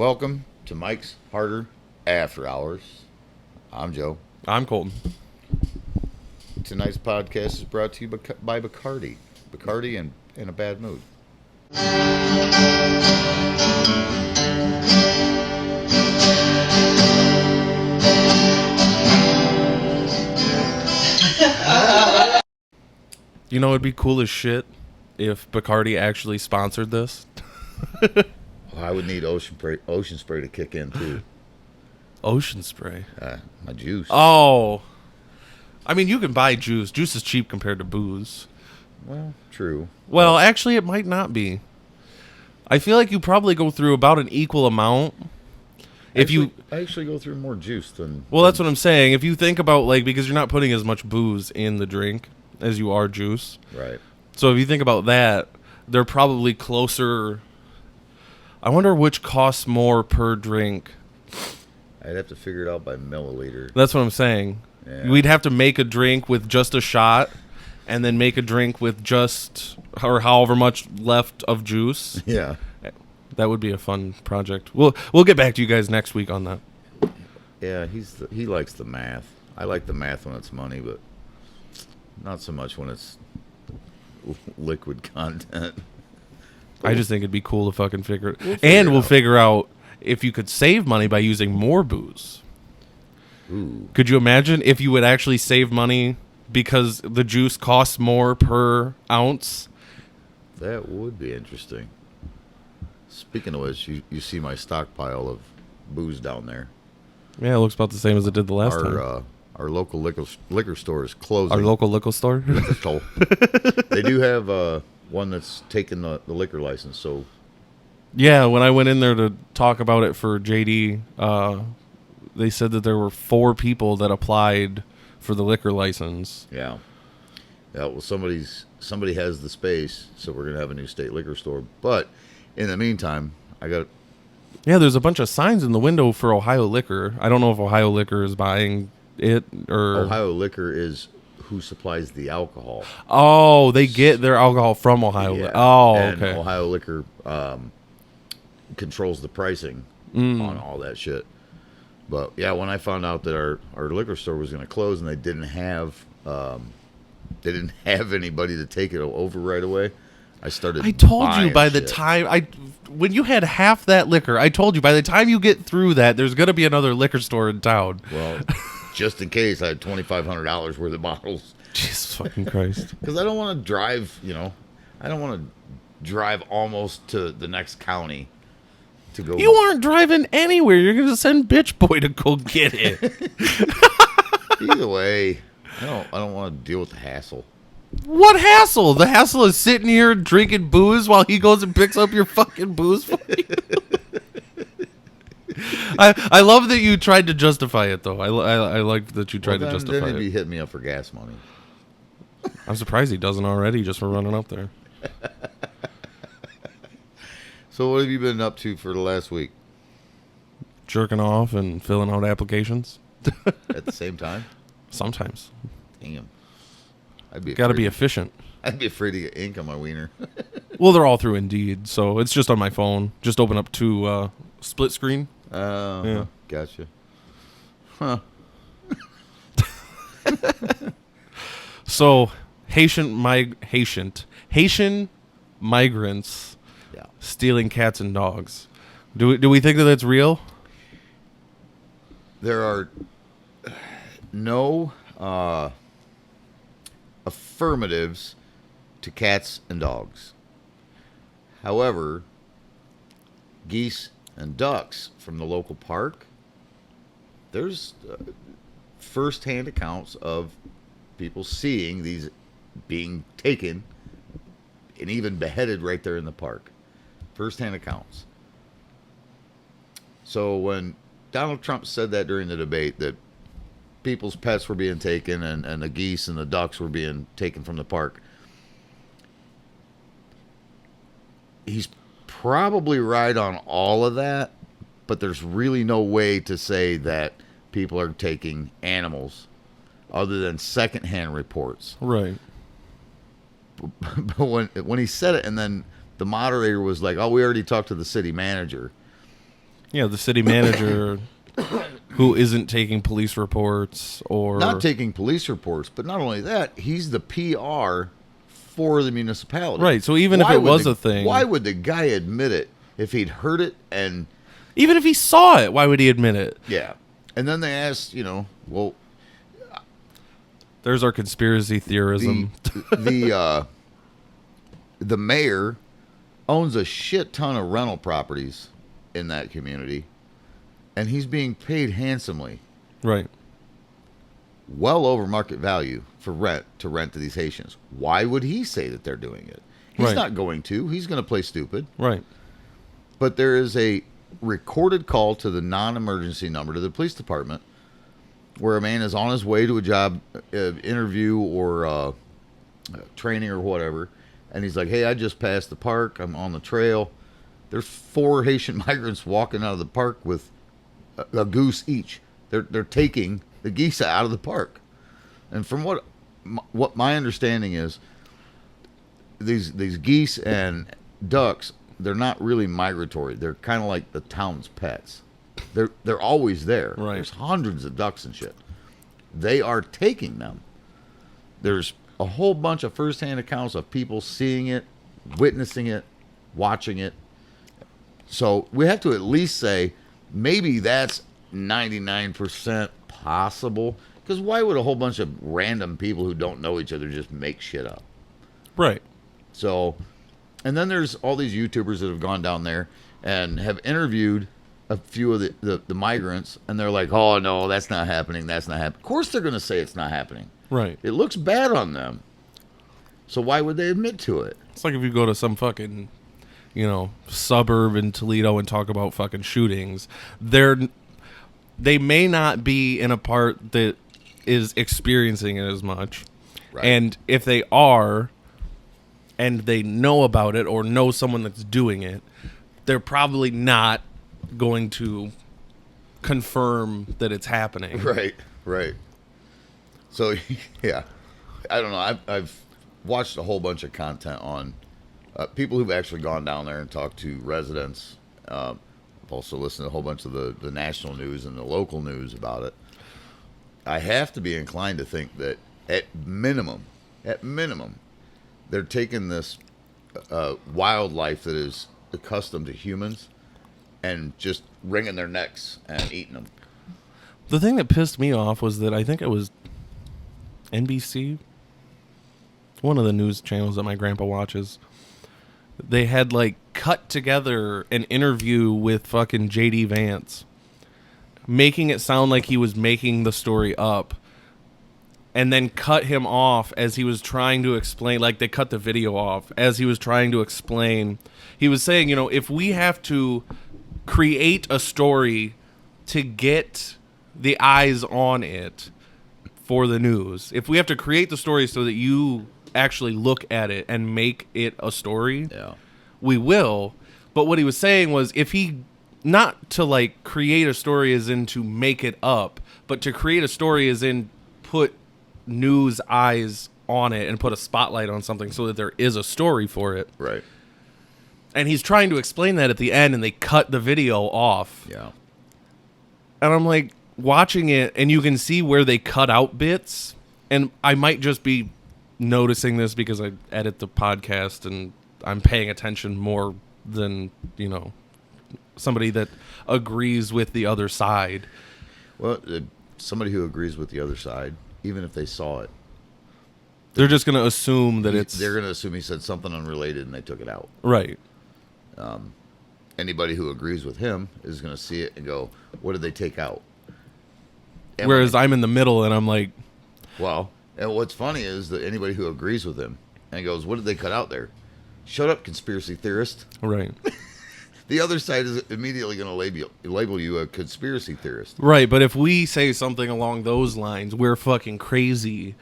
Welcome to Mike's Harder After Hours. I'm Joe. I'm Colton. Tonight's podcast is brought to you by Bacardi. Bacardi in a bad mood. You know, it'd be cool as shit if Bacardi actually sponsored this. I would need ocean spray to kick in too. Ocean spray. My juice. Oh. I mean, you can buy juice. Juice is cheap compared to booze. Well, true. Well, actually, it might not be. I feel like you probably go through about an equal amount. I actually go through more juice than... Well, that's what I'm saying. If you think about, because you're not putting as much booze in the drink as you are juice. Right. So if you think about that, they're probably closer. I wonder which costs more per drink. I'd have to figure it out by milliliter. That's what I'm saying. Yeah. We'd have to make a drink with just a shot and then make a drink with just or however much left of juice. Yeah. That would be a fun project. We'll get back to you guys next week on that. Yeah, he likes the math. I like the math when it's money, but not so much when it's liquid content. I just think it'd be cool to fucking figure it. We'll figure out if you could save money by using more booze. Ooh. Could you imagine if you would actually save money because the juice costs more per ounce? That would be interesting. Speaking of which, you see my stockpile of booze down there. Yeah, it looks about the same as it did the last time. Our local liquor store is closing. Our local liquor store? They do have one that's taken the liquor license, so... Yeah, when I went in there to talk about it for JD, they said that there were 4 people that applied for the liquor license. Yeah. Yeah, well, somebody has the space, so we're going to have a new state liquor store. But in the meantime, Yeah, there's a bunch of signs in the window for Ohio Liquor. I don't know if Ohio Liquor is buying it or... Ohio Liquor is who supplies the alcohol. Oh, they get their alcohol from Ohio. Yeah. Oh, and okay. Ohio Liquor controls the pricing on all that shit. But yeah, when I found out that our liquor store was going to close and they didn't have anybody to take it over right away, I told you by the time when you had half that liquor, I told you by the time you get through that, there's going to be another liquor store in town. Well, just in case, I had $2,500 worth of bottles. Jesus fucking Christ. Because I don't want to drive, I don't want to drive almost to the next county to go. You aren't driving anywhere. You're going to send Bitch Boy to go get it. Either way, I don't want to deal with the hassle. What hassle? The hassle is sitting here drinking booze while he goes and picks up your fucking booze for you. I love that you tried to justify it, though. I like that you tried to justify then it. Then he'd be hitting me up for gas money. I'm surprised he doesn't already just for running up there. So what have you been up to for the last week? Jerking off and filling out applications. At the same time? Sometimes. Damn. Got to be efficient. I'd be afraid to get ink on my wiener. Well, they're all through Indeed, so it's just on my phone. Just open up to split screen. Oh, yeah. Gotcha. Huh. So, Haitian migrants stealing cats and dogs. Do we think that that's real? There are no affirmatives to cats and dogs. However, geese and ducks from the local park, there's first-hand accounts of people seeing these being taken and even beheaded right there in the park. First-hand accounts. So when Donald Trump said that during the debate, that people's pets were being taken and the geese and the ducks were being taken from the park, he's probably right on all of that, but there's really no way to say that people are taking animals other than secondhand reports. Right. But when he said it, and then the moderator was like, "Oh, we already talked to the city manager," Yeah, the city manager who isn't taking police reports or Not taking police reports, but not only that, he's the PR for the municipality. right. So even if Why it would was the- a thing, why would the guy admit it if he'd heard it? And even if he saw it, why would he admit it? yeah, and then they asked, well, There's our conspiracy theorism. the mayor owns a shit ton of rental properties in that community, and he's being paid handsomely, Right. well over market value to rent to these Haitians. Why would he say that they're doing it? He's Right. not going to. He's going to play stupid. Right. But there is a recorded call to the non-emergency number to the police department where a man is on his way to a job interview or training or whatever, and he's like, hey, I just passed the park. I'm on the trail. There's 4 Haitian migrants walking out of the park with a goose each. They're taking the geese out of the park. And from what my understanding is, these geese and ducks, they're not really migratory. They're kind of like the town's pets. They're always there. Right. There's hundreds of ducks and shit. They are taking them. There's a whole bunch of firsthand accounts of people seeing it, witnessing it, watching it. So we have to at least say maybe that's 99% possible. Because why would a whole bunch of random people who don't know each other just make shit up? Right. So, and then there's all these YouTubers that have gone down there and have interviewed a few of the migrants, and they're like, oh, no, that's not happening. That's not happening. Of course they're going to say it's not happening. Right. It looks bad on them. So why would they admit to it? It's like if you go to some fucking, suburb in Toledo and talk about fucking shootings. They may not be in a part that is experiencing it as much. Right. And if they are, and they know about it or know someone that's doing it, they're probably not going to confirm that it's happening. Right. So, yeah. I don't know. I've watched a whole bunch of content on people who've actually gone down there and talked to residents. I've also listened to a whole bunch of the national news and the local news about it. I have to be inclined to think that at minimum, they're taking this wildlife that is accustomed to humans and just wringing their necks and eating them. The thing that pissed me off was that I think it was NBC, one of the news channels that my grandpa watches. They had cut together an interview with fucking JD Vance, making it sound like he was making the story up, and then cut him off as he was trying to explain. They cut the video off as he was trying to explain. He was saying, if we have to create a story to get the eyes on it for the news, if we have to create the story so that you actually look at it and make it a story, Yeah. we will. But what he was saying was, if he, not to create a story as in to make it up, but to create a story as in put news eyes on it and put a spotlight on something so that there is a story for it. Right. And he's trying to explain that at the end, and they cut the video off. Yeah. And I'm watching it, and you can see where they cut out bits. And I might just be noticing this because I edit the podcast and I'm paying attention more than, somebody that agrees with the other side. Well, somebody who agrees with the other side, even if they saw it, They're just going to assume that they're going to assume he said something unrelated and they took it out. right. Anybody who agrees with him is going to see it and go, what did they take out? And Whereas I'm in the middle and I'm like, well, and what's funny is that anybody who agrees with him and goes, what did they cut out there? Shut up, conspiracy theorist. right. The other side is immediately going to label you a conspiracy theorist. Right, but if we say something along those lines, we're fucking crazy.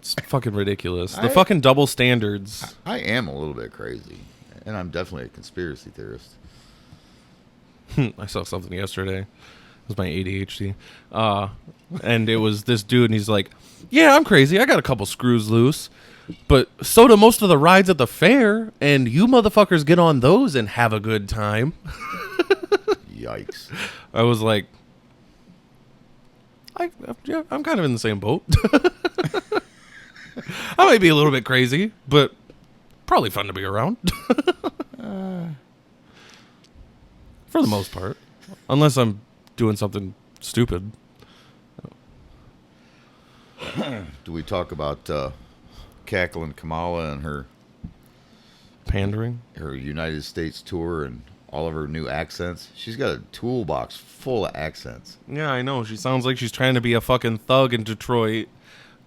It's fucking ridiculous. The fucking double standards. I am a little bit crazy, and I'm definitely a conspiracy theorist. I saw something yesterday. It was my ADHD. And it was this dude, and he's like, yeah, I'm crazy. I got a couple screws loose. But so do most of the rides at the fair, and you motherfuckers get on those and have a good time. Yikes. I was like, yeah, I'm kind of in the same boat. I might be a little bit crazy, but probably fun to be around. For the most part. Unless I'm doing something stupid. Do we talk about cackling Kamala and her Pandering? United States tour and all of her new accents? She's got a toolbox full of accents. Yeah, I know. She sounds like she's trying to be a fucking thug in Detroit,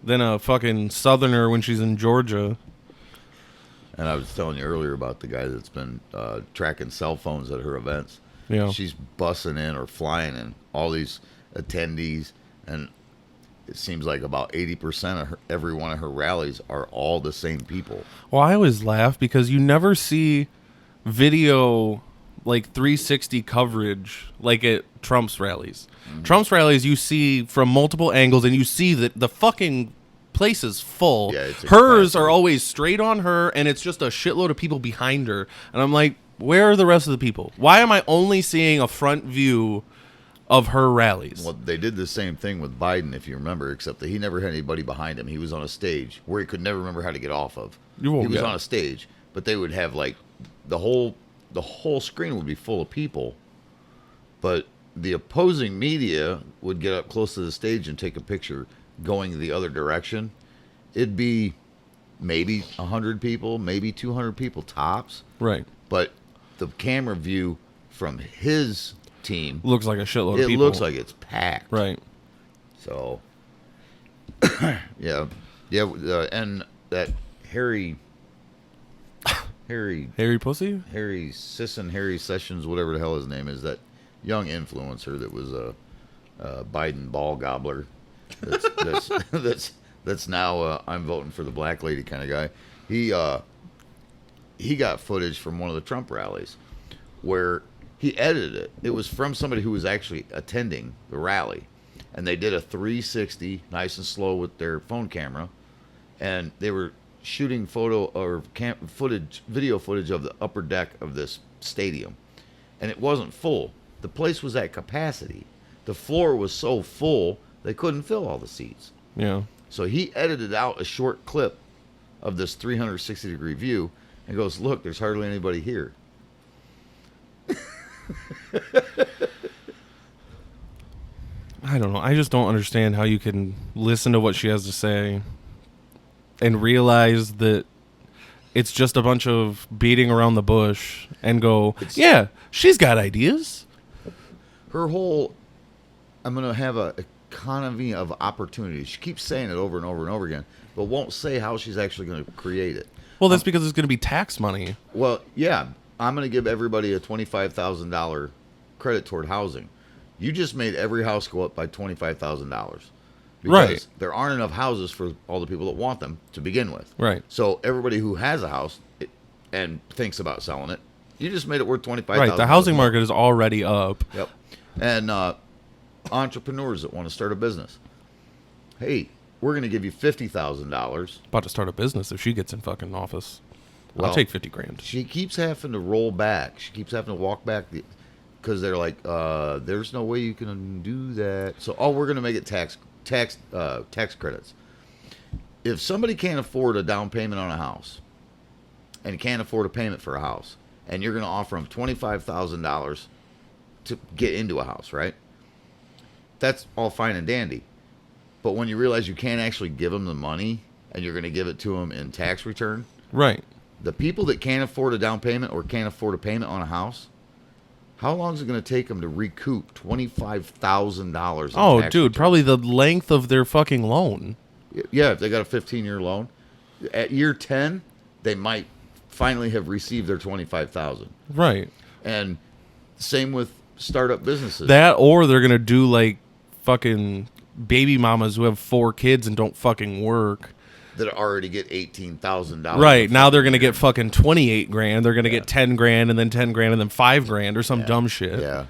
then a fucking southerner when she's in Georgia. And I was telling you earlier about the guy that's been tracking cell phones at her events. Yeah. She's bussing in or flying in all these attendees, and it seems like about 80% of every one of her rallies are all the same people. Well, I always laugh because you never see video like 360 coverage like at Trump's rallies. Mm-hmm. Trump's rallies you see from multiple angles, and you see that the fucking place is full. Yeah, it's hers expensive. are always straight on her, and it's just a shitload of people behind her. And I'm like, where are the rest of the people? Why am I only seeing a front view of her rallies? Well, they did the same thing with Biden, if you remember, except that he never had anybody behind him. He was on a stage where he could never remember how to get off of. He was on a stage, but they would have like the whole screen would be full of people, but the opposing media would get up close to the stage and take a picture going the other direction. It'd be maybe 100 people, maybe 200 people tops. Right. But the camera view from his team looks like a shitload of people. It looks like it's packed. Right. So, yeah. And that Harry Pussy? Harry Sessions, whatever the hell his name is, that young influencer that was a Biden ball gobbler. That's now I'm voting for the black lady kind of guy. He got footage from one of the Trump rallies where he edited it. It was from somebody who was actually attending the rally, and they did a 360, nice and slow with their phone camera, and they were shooting video footage of the upper deck of this stadium, and it wasn't full. The place was at capacity. The floor was so full they couldn't fill all the seats. Yeah. So he edited out a short clip of this 360-degree view and goes, "Look, there's hardly anybody here." I don't know. I just don't understand how you can listen to what she has to say and realize that it's just a bunch of beating around the bush and go, yeah, she's got ideas. Her whole, I'm going to have a economy of opportunity. She keeps saying it over and over and over again, but won't say how she's actually going to create it. Well, that's because it's going to be tax money. Well, yeah, I'm going to give everybody a $25,000 credit toward housing. You just made every house go up by $25,000. Because right. there aren't enough houses for all the people that want them to begin with. Right. So everybody who has a house and thinks about selling it, you just made it worth $25,000. Right. The housing market is already up. Yep. And entrepreneurs that want to start a business. Hey, we're going to give you $50,000. About to start a business if she gets in fucking office. Well, I'll take $50,000. She keeps having to roll back. She keeps having to walk back because they're like, there's no way you can do that. So, we're going to make it tax credits. If somebody can't afford a down payment on a house and can't afford a payment for a house, and you're going to offer them $25,000 to get into a house, right? That's all fine and dandy. But when you realize you can't actually give them the money and you're going to give it to them in tax return, right? The people that can't afford a down payment or can't afford a payment on a house, how long is it going to take them to recoup $25,000? Oh, dude, return? Probably the length of their fucking loan. Yeah, if they got a 15-year loan, at year 10, they might finally have received their $25,000. Right. And same with startup businesses. That, or they're going to do like fucking baby mamas who have 4 kids and don't fucking work. That already get $18,000. Right. Now they're going to get fucking $28,000. They're going to get $10,000 and then $10,000 and then $5,000 or some dumb shit. Yeah.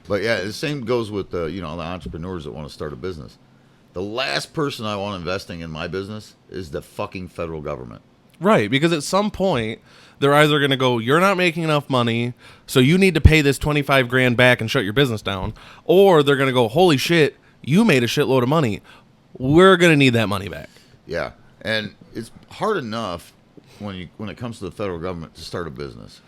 But yeah, the same goes with the entrepreneurs that want to start a business. The last person I want investing in my business is the fucking federal government. Right, because at some point they're either going to go, you're not making enough money, so you need to pay this 25 grand back and shut your business down, or they're going to go, holy shit, you made a shitload of money. We're going to need that money back. Yeah, and it's hard enough when it comes to the federal government to start a business.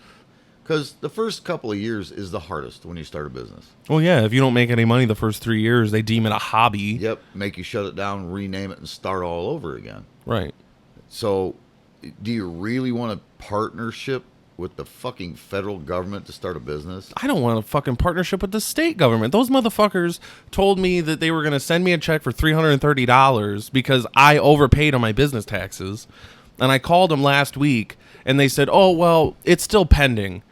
Because the first couple of years is the hardest when you start a business. Well, yeah, if you don't make any money the first 3 years, they deem it a hobby. Yep, make you shut it down, rename it, and start all over again. Right. So, do you really want a partnership with the fucking federal government to start a business? I don't want a fucking partnership with the state government. Those motherfuckers told me that they were going to send me a check for $330 because I overpaid on my business taxes. And I called them last week, and they said, oh, well, it's still pending.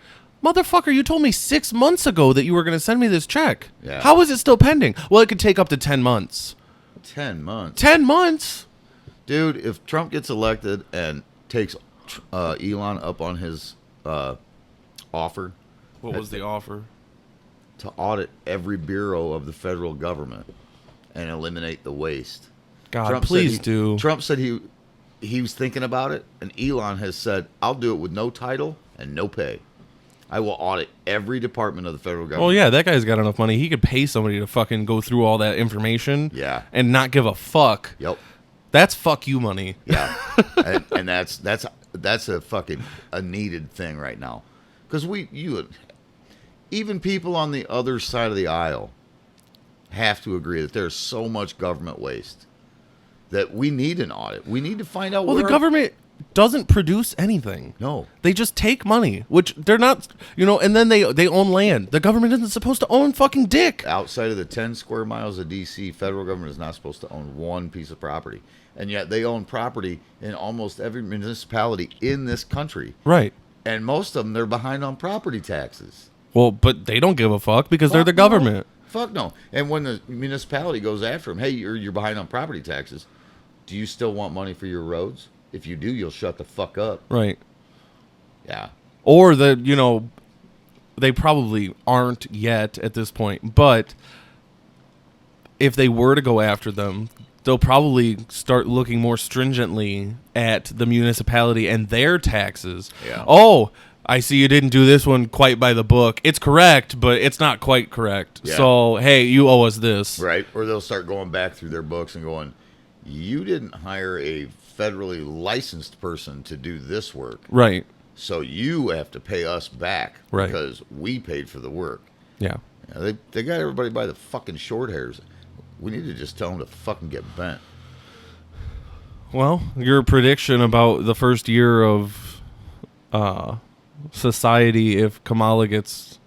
Motherfucker, you told me 6 months ago that you were going to send me this check. Yeah. How is it still pending? Well, it could take up to 10 months. 10 months. 10 months? Dude, if Trump gets elected and takes Elon up on his offer What was the offer? to audit every bureau of the federal government and eliminate the waste. God, Trump please said do. Trump said he was thinking about it, and Elon has said, I'll do it with no title and no pay. I will audit every department of the federal government. Well, yeah, that guy's got enough money. He could pay somebody to fucking go through all that information Yeah. and not give a fuck. Yep. That's fuck you money. Yeah. and that's a fucking a needed thing right now. Because even people on the other side of the aisle have to agree that there's so much government waste that we need an audit. We need to find out Well, where the government doesn't produce anything. No. They just take money, which they're not, and then they own land. The government isn't supposed to own fucking dick. Outside of the 10 square miles of D.C., federal government is not supposed to own one piece of property. And yet they own property in almost every municipality in this country. Right. And most of them, they're behind on property taxes. Well, but they don't give a fuck because they're the Fuck no. government. Fuck no. And when the municipality goes after them, hey, you're behind on property taxes. Do you still want money for your roads? If you do, you'll shut the fuck up. Right. Yeah. Or they probably aren't yet at this point, but if they were to go after them, they'll probably start looking more stringently at the municipality and their taxes. Yeah. Oh, I see you didn't do this one quite by the book. It's correct, but it's not quite correct. Yeah. So, hey, you owe us this. Right. Or they'll start going back through their books and going, you didn't hire a federally licensed person to do this work. Right. So you have to pay us back Right. because we paid for the work. Yeah. They got everybody by the fucking short hairs. We need to just tell them to fucking get bent. Well, your prediction about the first year of society if Kamala gets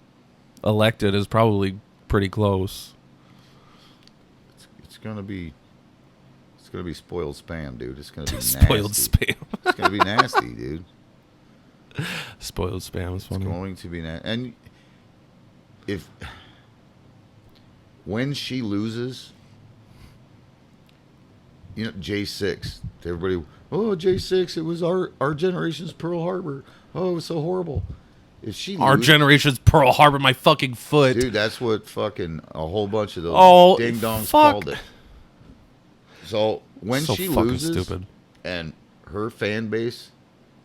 elected is probably pretty close. It's gonna be spoiled spam, dude. It's gonna be Spoiled nasty. spam. It's gonna be nasty, dude. Spoiled spam is funny. It's going to be nasty. And when she loses, J6, everybody, oh, J6, it was our generation's Pearl Harbor. Oh, it was so horrible. If she Our generation's Pearl Harbor, my fucking foot. dude, that's what fucking a whole bunch of those ding dongs fuck. called it. So when So she fucking loses stupid. and her fan base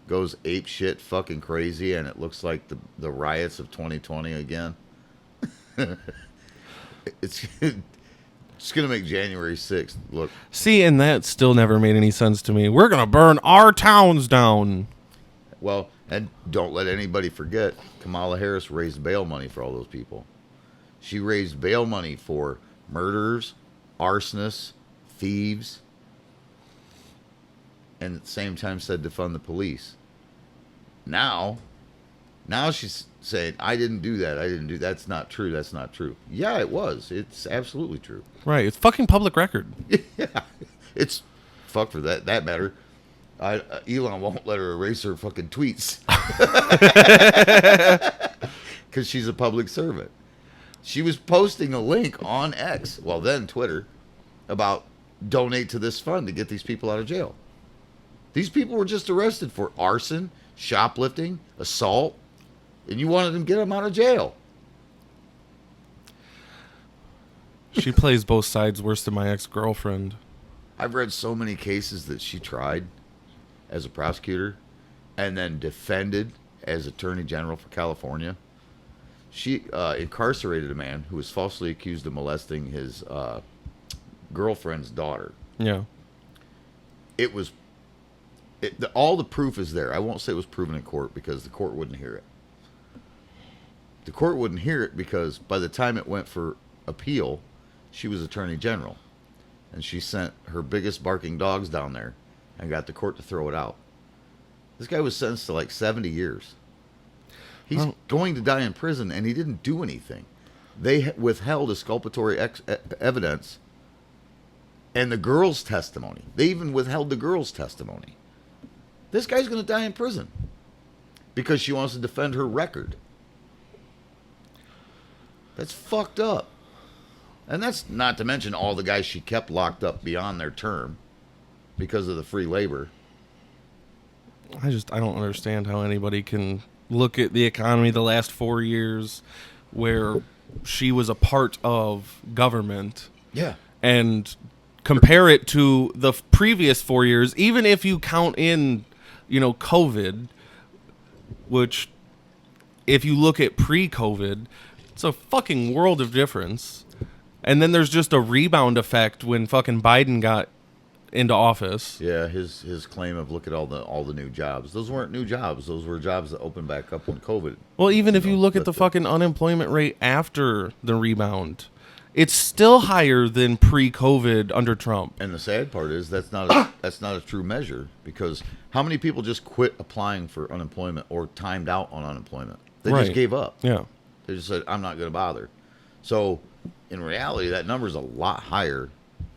goes ape shit fucking crazy and it looks like the riots of 2020 again, it's gonna make January 6th look. See, and that still never made any sense to me. We're gonna burn our towns down. Well, and don't let anybody forget, Kamala Harris raised bail money for all those people. She raised bail money for murderers, arsonists, thieves, and at the same time said to fund the police. Now she's saying, I didn't do that. That's not true. That's not true. Yeah, it was. It's absolutely true. Right. It's fucking public record. Yeah. It's fuck for that matter. Elon won't let her erase her fucking tweets because she's a public servant. She was posting a link on X, well then Twitter, about donate to this fund to get these people out of jail. These people were just arrested for arson, shoplifting, assault, and you wanted them to get them out of jail. She plays both sides worse than my ex-girlfriend. I've read so many cases that she tried as a prosecutor and then defended as Attorney General for California. She incarcerated a man who was falsely accused of molesting his girlfriend's daughter. Yeah. All the proof is there. I won't say it was proven in court because the court wouldn't hear it. The court wouldn't hear it because by the time it went for appeal, she was Attorney General. And she sent her biggest barking dogs down there and got the court to throw it out. This guy was sentenced to like 70 years. He's going to die in prison, and he didn't do anything. They withheld exculpatory evidence and the girl's testimony. They even withheld the girl's testimony. This guy's going to die in prison because she wants to defend her record. That's fucked up. And that's not to mention all the guys she kept locked up beyond their term because of the free labor. I don't understand how anybody can look at the economy the last 4 years where she was a part of government. Yeah. And compare it to the previous 4 years, even if you count in, COVID, which if you look at pre-COVID, it's a fucking world of difference. And then there's just a rebound effect when fucking Biden got into office. Yeah, his claim of look at all the new jobs. Those weren't new jobs. Those were jobs that opened back up when COVID. Well, even if you look at the fucking unemployment rate after the rebound, it's still higher than pre-COVID under Trump. And the sad part is that's not a true measure because how many people just quit applying for unemployment or timed out on unemployment? They just gave up. Yeah. They just said, I'm not going to bother. So in reality, that number is a lot higher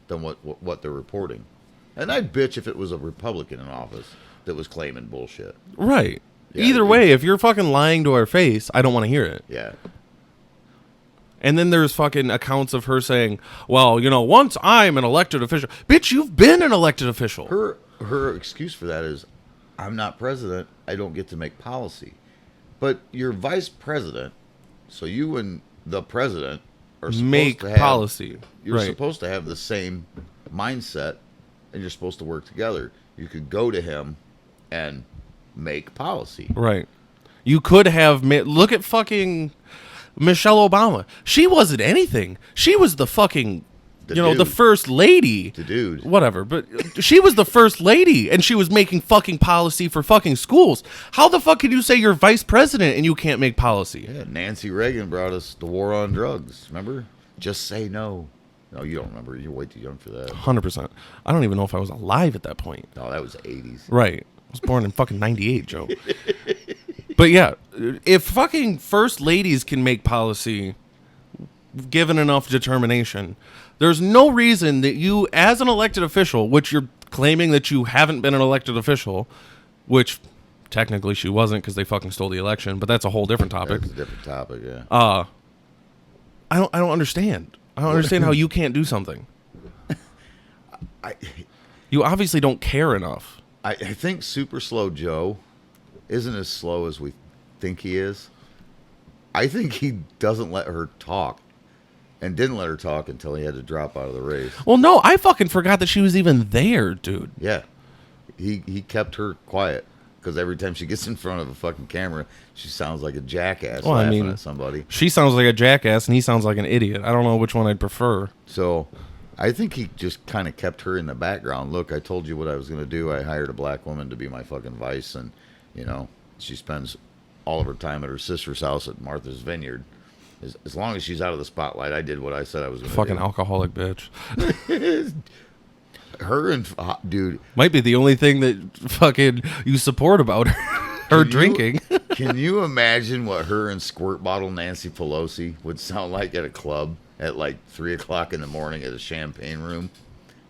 than what they're reporting. And I'd bitch if it was a Republican in office that was claiming bullshit. Right. Yeah, Either way, if you're fucking lying to our face, I don't want to hear it. Yeah. And then there's fucking accounts of her saying, well, once I'm an elected official. Bitch, you've been an elected official. Her excuse for that is, I'm not president. I don't get to make policy. But you're vice president, so you and the president are supposed make to have policy. You're supposed to have the same mindset, and you're supposed to work together. You could go to him and make policy. Right. You could have look at fucking Michelle Obama. She wasn't anything. She was the fucking the first lady. The dude. Whatever. But she was the first lady, and she was making fucking policy for fucking schools. How the fuck can you say you're vice president and you can't make policy? Yeah, Nancy Reagan brought us the war on drugs. Remember? Just say no. No, you don't remember. You're way too young for that. 100%. I don't even know if I was alive at that point. No, that was the 80s. Right. I was born in fucking 98, Joe. But yeah, if fucking first ladies can make policy given enough determination, there's no reason that you, as an elected official, which you're claiming that you haven't been an elected official, which technically she wasn't because they fucking stole the election, but that's a whole different topic. That's a different topic, yeah. I don't understand. I don't understand how you can't do something. You obviously don't care enough. I think Super Slow Joe isn't as slow as we think he is. I think he doesn't let her talk and didn't let her talk until he had to drop out of the race. Well, no, I fucking forgot that she was even there, dude. Yeah. He kept her quiet because every time she gets in front of a fucking camera, she sounds like a jackass laughing at somebody. She sounds like a jackass and he sounds like an idiot. I don't know which one I'd prefer. So I think he just kind of kept her in the background. Look, I told you what I was going to do. I hired a black woman to be my fucking vice, and, she spends all of her time at her sister's house at Martha's Vineyard. As long as she's out of the spotlight, I did what I said I was going to do. Fucking alcoholic bitch. Her and dude might be the only thing that fucking you support about her drinking. Can you imagine what her and squirt bottle Nancy Pelosi would sound like at a club at like 3:00 in the morning at a champagne room?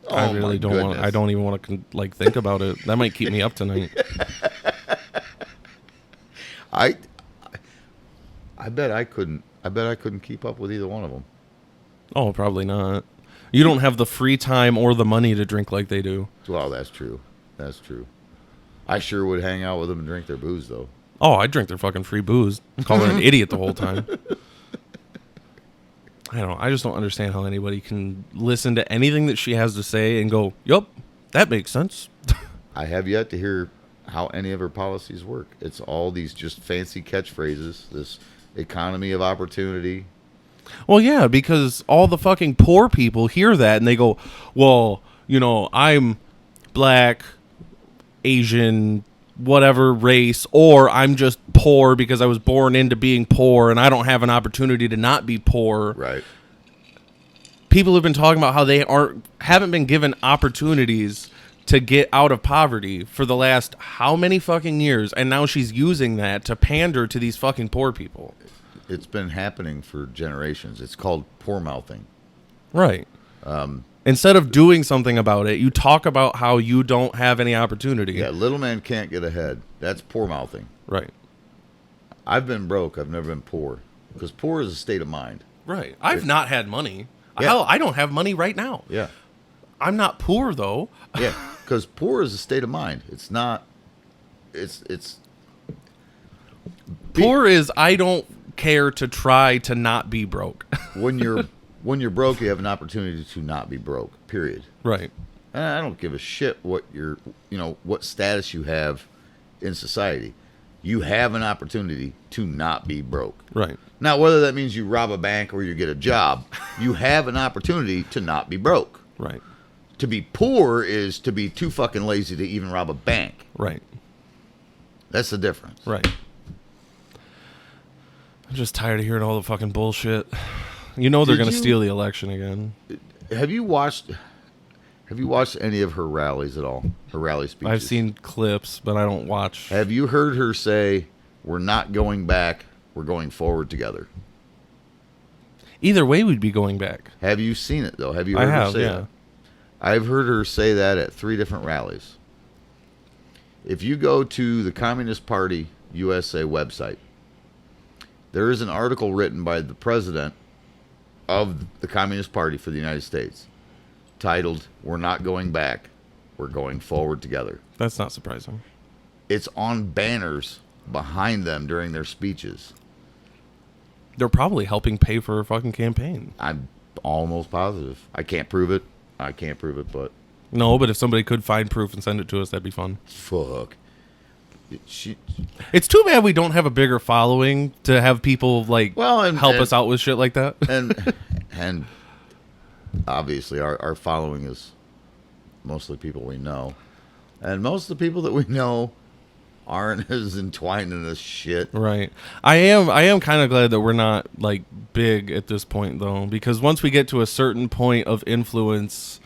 Oh, I really don't want. I don't even want to think about it. That might keep me up tonight. I bet I couldn't. I bet I couldn't keep up with either one of them. Oh, probably not. You don't have the free time or the money to drink like they do. Well, that's true. That's true. I sure would hang out with them and drink their booze, though. Oh, I'd drink their fucking free booze. Call her an idiot the whole time. I don't know. I just don't understand how anybody can listen to anything that she has to say and go, "Yup, that makes sense." I have yet to hear how any of her policies work. It's all these just fancy catchphrases, this economy of opportunity. Well, yeah, because all the fucking poor people hear that and they go, "Well, I'm black, Asian, whatever race, or I'm just poor because I was born into being poor and I don't have an opportunity to not be poor." Right. People have been talking about how they haven't been given opportunities to get out of poverty for the last how many fucking years, and now she's using that to pander to these fucking poor people. It's been happening for generations. It's called poor mouthing. Right. Instead of doing something about it, you talk about how you don't have any opportunity. Yeah, little man can't get ahead. That's poor mouthing. Right. I've been broke. I've never been poor. Because poor is a state of mind. Right. I've not had money. Yeah. Hell, I don't have money right now. Yeah. I'm not poor, though. Yeah. Because poor is a state of mind. It's not. It's. Poor is I don't care to try to not be broke. when you're broke, you have an opportunity to not be broke. Period. Right. And I don't give a shit what what status you have in society. You have an opportunity to not be broke. Right. Now, whether that means you rob a bank or you get a job, you have an opportunity to not be broke. Right. To be poor is to be too fucking lazy to even rob a bank. Right. That's the difference. Right. I'm just tired of hearing all the fucking bullshit. They're going to steal the election again. Have you watched any of her rallies at all? Her rally speeches? I've seen clips, but I don't watch. Have you heard her say, "We're not going back, we're going forward together"? Either way, we'd be going back. Have you seen it, though? Have you heard her say that? I've heard her say that at 3 different rallies. If you go to the Communist Party USA website, there is an article written by the president of the Communist Party for the United States titled, "We're not going back, we're going forward together." That's not surprising. It's on banners behind them during their speeches. They're probably helping pay for a fucking campaign. I'm almost positive. I can't prove it, but No, but if somebody could find proof and send it to us, that'd be fun. fuck. It's too bad we don't have a bigger following to have people help us out with shit like that. And obviously our following is mostly people we know. And most of the people that we know aren't as entwined in this shit. Right. I am kind of glad that we're not big at this point though, because once we get to a certain point of influence,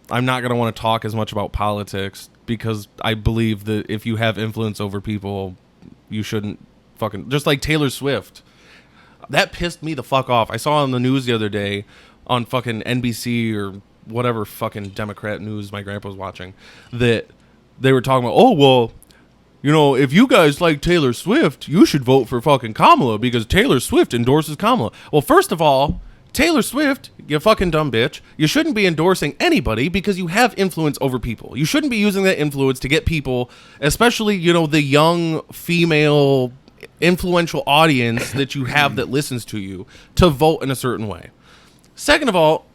I'm not going to want to talk as much about politics, because I believe that if you have influence over people, you shouldn't fucking, just like Taylor Swift. That pissed me the fuck off. I saw on the news the other day on fucking NBC or whatever fucking Democrat news my grandpa was watching, that they were talking about, oh, well, if you guys like Taylor Swift, you should vote for fucking Kamala because Taylor Swift endorses Kamala. Well, first of all, Taylor Swift, you fucking dumb bitch, you shouldn't be endorsing anybody because you have influence over people. You shouldn't be using that influence to get people, especially, the young female influential audience that you have that listens to you, to vote in a certain way. Second of all,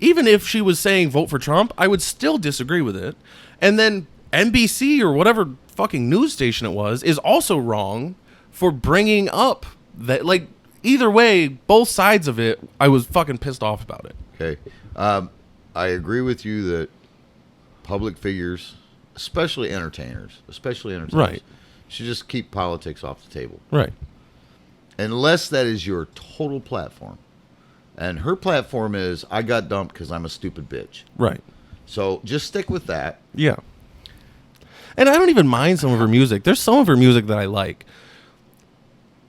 even if she was saying vote for Trump, I would still disagree with it. And then NBC or whatever fucking news station it was is also wrong for bringing up that, either way, both sides of it, I was fucking pissed off about it. Okay. I agree with you that public figures, especially entertainers, Right. should just keep politics off the table. Right. Unless that is your total platform. And her platform is, I got dumped because I'm a stupid bitch. Right. So just stick with that. Yeah. And I don't even mind some of her music. There's some of her music that I like.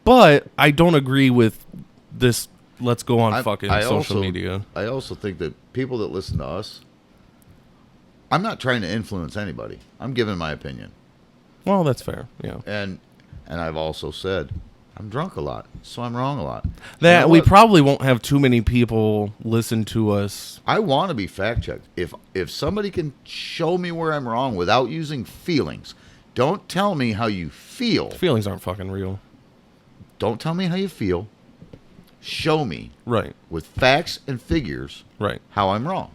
But I don't agree with this, let's go on social media. I also think that people that listen to us, I'm not trying to influence anybody. I'm giving my opinion. Well, that's fair, yeah. And I've also said, I'm drunk a lot, so I'm wrong a lot. That we probably won't have too many people listen to us. I want to be fact-checked. If somebody can show me where I'm wrong without using feelings, don't tell me how you feel. Feelings aren't fucking real. Don't tell me how you feel. show me Right. with facts and figures Right. how I'm wrong.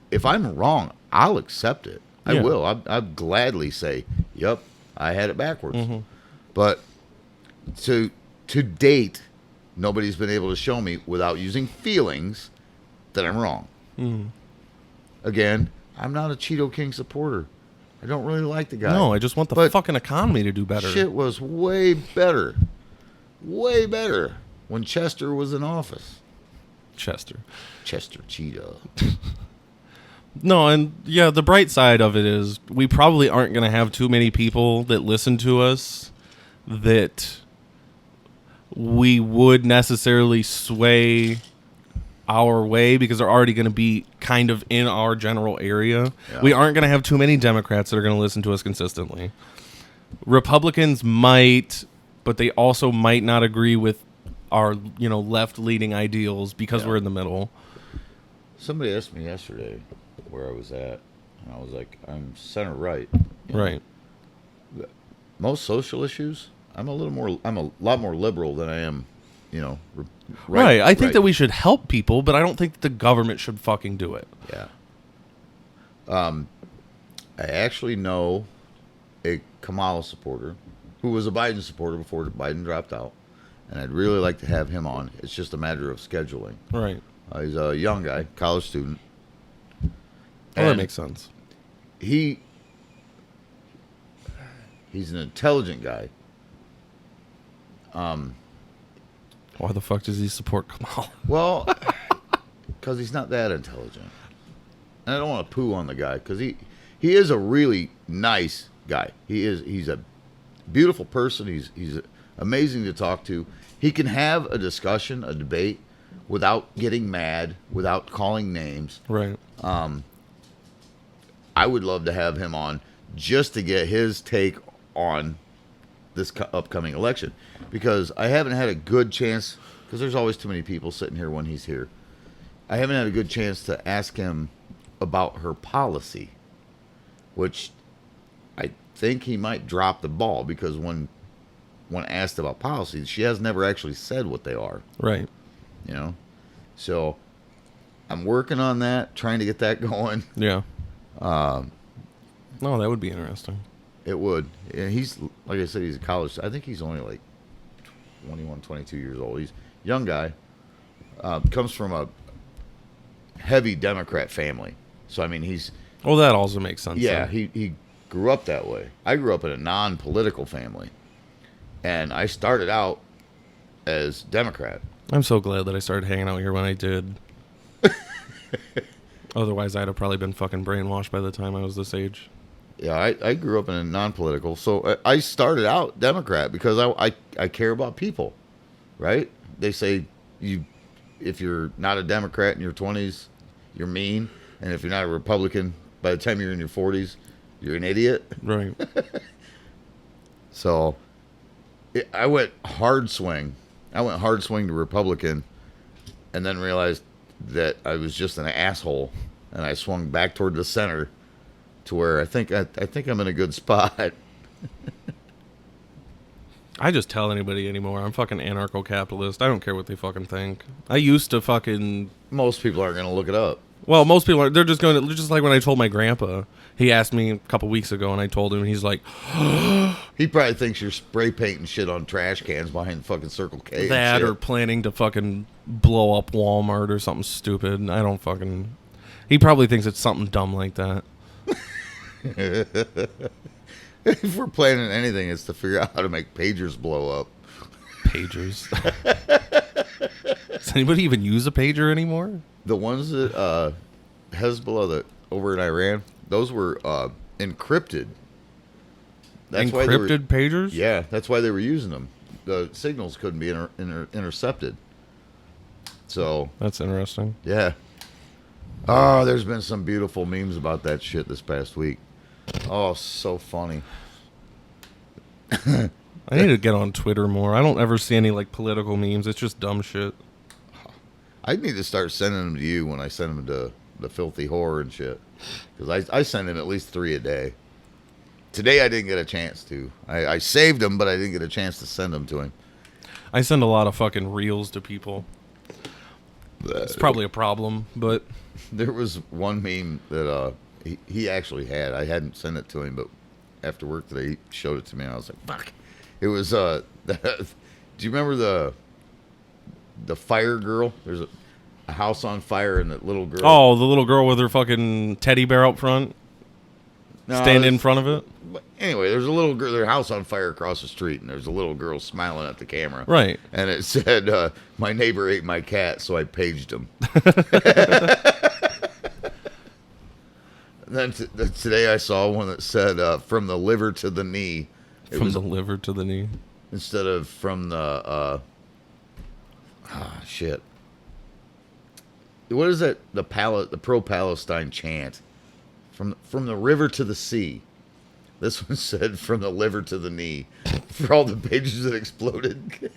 If I'm wrong, I'll accept it. I Yeah. will. I'd gladly say, "Yep, I had it backwards." Mm-hmm. But to date, nobody's been able to show me without using feelings that I'm wrong. Mm. Again, I'm not a Cheeto King supporter. I don't really like the guy. No, I just want the But fucking economy to do better. shit was way better when Chester was in office. Chester. Chester Cheetah. No, and yeah, the bright side of it is we probably aren't going to have too many people that listen to us that we would necessarily sway our way because they're already going to be kind of in our general area. Yeah. We aren't going to have too many Democrats that are going to listen to us consistently. Republicans might, but they also might not agree with our, left-leaning ideals because Yeah. we're in the middle. Somebody asked me yesterday where I was at, and I was like, I'm center right. Right. Most social issues, I'm a lot more liberal than I am, Right. I think that we should help people, but I don't think that the government should fucking do it. Yeah. I actually know a Kamala supporter who was a Biden supporter before Biden dropped out, and I'd really like to have him on. It's just a matter of scheduling. Right. He's a young guy, college student. Well, that And makes sense. He's an intelligent guy. Why the fuck does he support Kamala? Well, because he's not that intelligent. And I don't want to poo on the guy because he is a really nice guy. He's a beautiful person. He's amazing to talk to. He can have a discussion, a debate, without getting mad, without calling names. Right. I would love to have him on just to get his take on this upcoming election, because I haven't had a good chance, because there's always too many people sitting here when he's here. I haven't had a good chance to ask him about her policy, which I think he might drop the ball, because when asked about policies, she has never actually said what they are. Right. So I'm working on that, trying to get that going. Yeah. No, that would be interesting. It would. And he's, like I said, he's a college. I think he's only like 21, 22 years old. He's a young guy. Comes from a heavy Democrat family. So, I mean, he's... Well, that also makes sense. Yeah, then. he grew up that way. I grew up in a non-political family. And I started out as Democrat. I'm so glad that I started hanging out here when I did. Otherwise, I'd have probably been fucking brainwashed by the time I was this age. Yeah, I grew up in a non-political. So I started out Democrat because I care about people, right? They say if you're not a Democrat in your 20s, you're mean. And if you're not a Republican, by the time you're in your 40s, you're an idiot. Right. So I went hard swing. I went hard swing to Republican and then realized that I was just an asshole. And I swung back toward the center to where I think I'm in a good spot. I just tell anybody anymore. I'm fucking anarcho-capitalist. I don't care what they fucking think. I used to fucking... Most people aren't going to look it up. Well, most people are. They're just going to... Just like when I told my grandpa. He asked me a couple weeks ago, and I told him, and he's like... He probably thinks you're spray painting shit on trash cans behind fucking Circle K. that and shit. or planning to fucking blow up Walmart or something stupid. I don't fucking... He probably thinks it's something dumb like that. If we're planning anything, it's to figure out how to make pagers blow up. Pagers. Does anybody even use a pager anymore? The ones that Hezbollah over in Iran, those were encrypted. That's why they were, Encrypted pagers? yeah, that's why they were using them. The signals couldn't be intercepted. So, That's interesting. yeah. Oh, there's been some beautiful memes about that shit this past week. Oh, so funny. I need to get on Twitter more. I don't ever see any like political memes. It's just dumb shit. I need to start sending them to you when I send them to the filthy whore and shit. Because I send him at least 3 a day. Today I didn't get a chance to. I saved them, but I didn't get a chance to send them to him. I send a lot of fucking reels to people. It's probably a problem, but There was one meme that he actually had. I hadn't sent it to him, but after work today, he showed it to me, and I was like, "Fuck!" It was do you remember the fire girl? There's a house on fire, and that little girl. oh, the little girl with her fucking teddy bear up front, No, standing in front of it. But anyway, there's a little girl. Their house on fire across the street, and there's a little girl smiling at the camera. Right. And it said, "My neighbor ate my cat, so I paged him." Then today I saw one that said, "From the liver to the knee." It From was the liver to the knee. instead of from the shit. What is that? The pro-Palestine chant. From the river to the sea. This one said from the liver to the knee. For all the pages that exploded.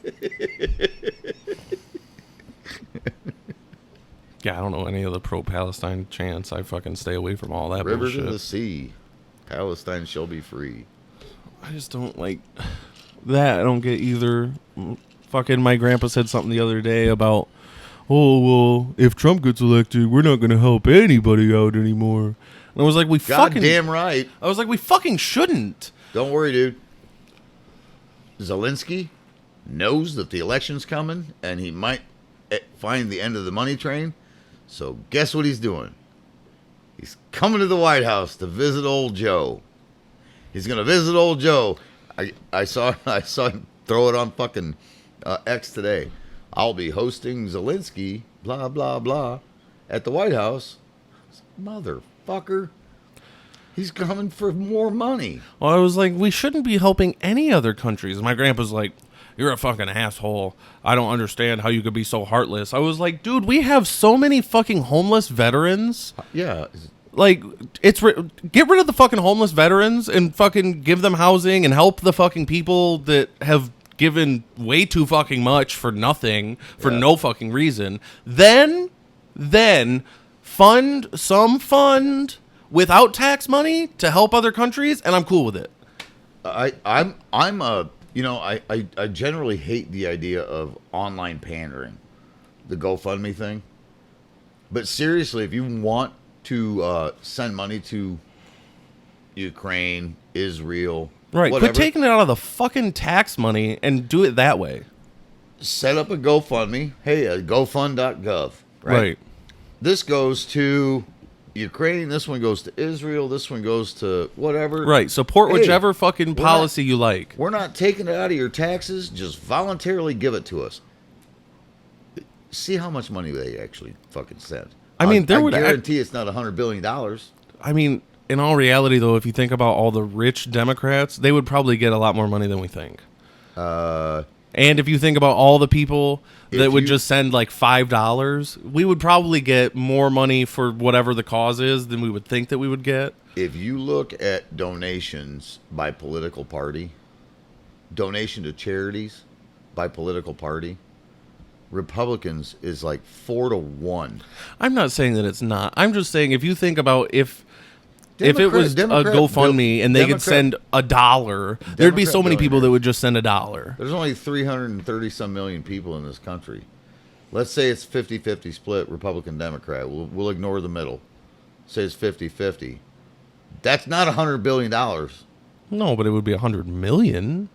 Yeah, I don't know any of the pro-Palestine chants. I fucking stay away from all that River bullshit. to the sea. Palestine shall be free. I just don't like that. I don't get either. Fucking my grandpa said something the other day about, oh, well, if Trump gets elected, we're not going to help anybody out anymore. And I was like, we fucking... Goddamn right. I was like, we fucking shouldn't. Don't worry, dude. Zelensky knows that the election's coming, and he might find the end of the money train. So guess what he's doing? He's coming to the White House to visit old Joe. He's gonna visit old Joe. I saw him throw it on fucking X today. I'll be hosting Zelensky, blah blah blah, at the White House. Motherfucker. He's coming for more money. Well, I was like, we shouldn't be helping any other countries. And my grandpa's like, you're a fucking asshole. I don't understand how you could be so heartless. I was like, dude, we have so many fucking homeless veterans. Yeah. Like, get rid of the fucking homeless veterans and fucking give them housing and help the fucking people that have given way too fucking much for nothing, for no fucking reason. Then fund without tax money to help other countries, and I'm cool with it. I generally hate the idea of online pandering, the GoFundMe thing. But seriously, if you want to send money to Ukraine, Israel, Right, whatever, quit taking it out of the fucking tax money and do it that way. set up a GoFundMe. Hey, GoFund.gov. Right. This goes to Ukraine. This one goes to Israel. This one goes to whatever. Right. Support Hey, whichever fucking policy you like. We're not taking it out of your taxes. Just voluntarily give it to us. See how much money they actually fucking send. I mean, there I would guarantee it's not $100 billion. I mean, in all reality, though, if you think about all the rich Democrats, they would probably get a lot more money than we think. And if you think about all the people that would just send like $5, we would probably get more money for whatever the cause is than we would think that we would get. If you look at donations by political party, donation to charities by political party, Republicans is like 4-1. I'm not saying that it's not. I'm just saying if you think about if it was a GoFundMe and they could send $1, there'd be so many people that would just send $1. There's only 330 some million people in this country. Let's say it's 50-50 split Republican Democrat. We'll ignore the middle. Say it's 50-50. That's not $100 billion. No, but it would be 100 million.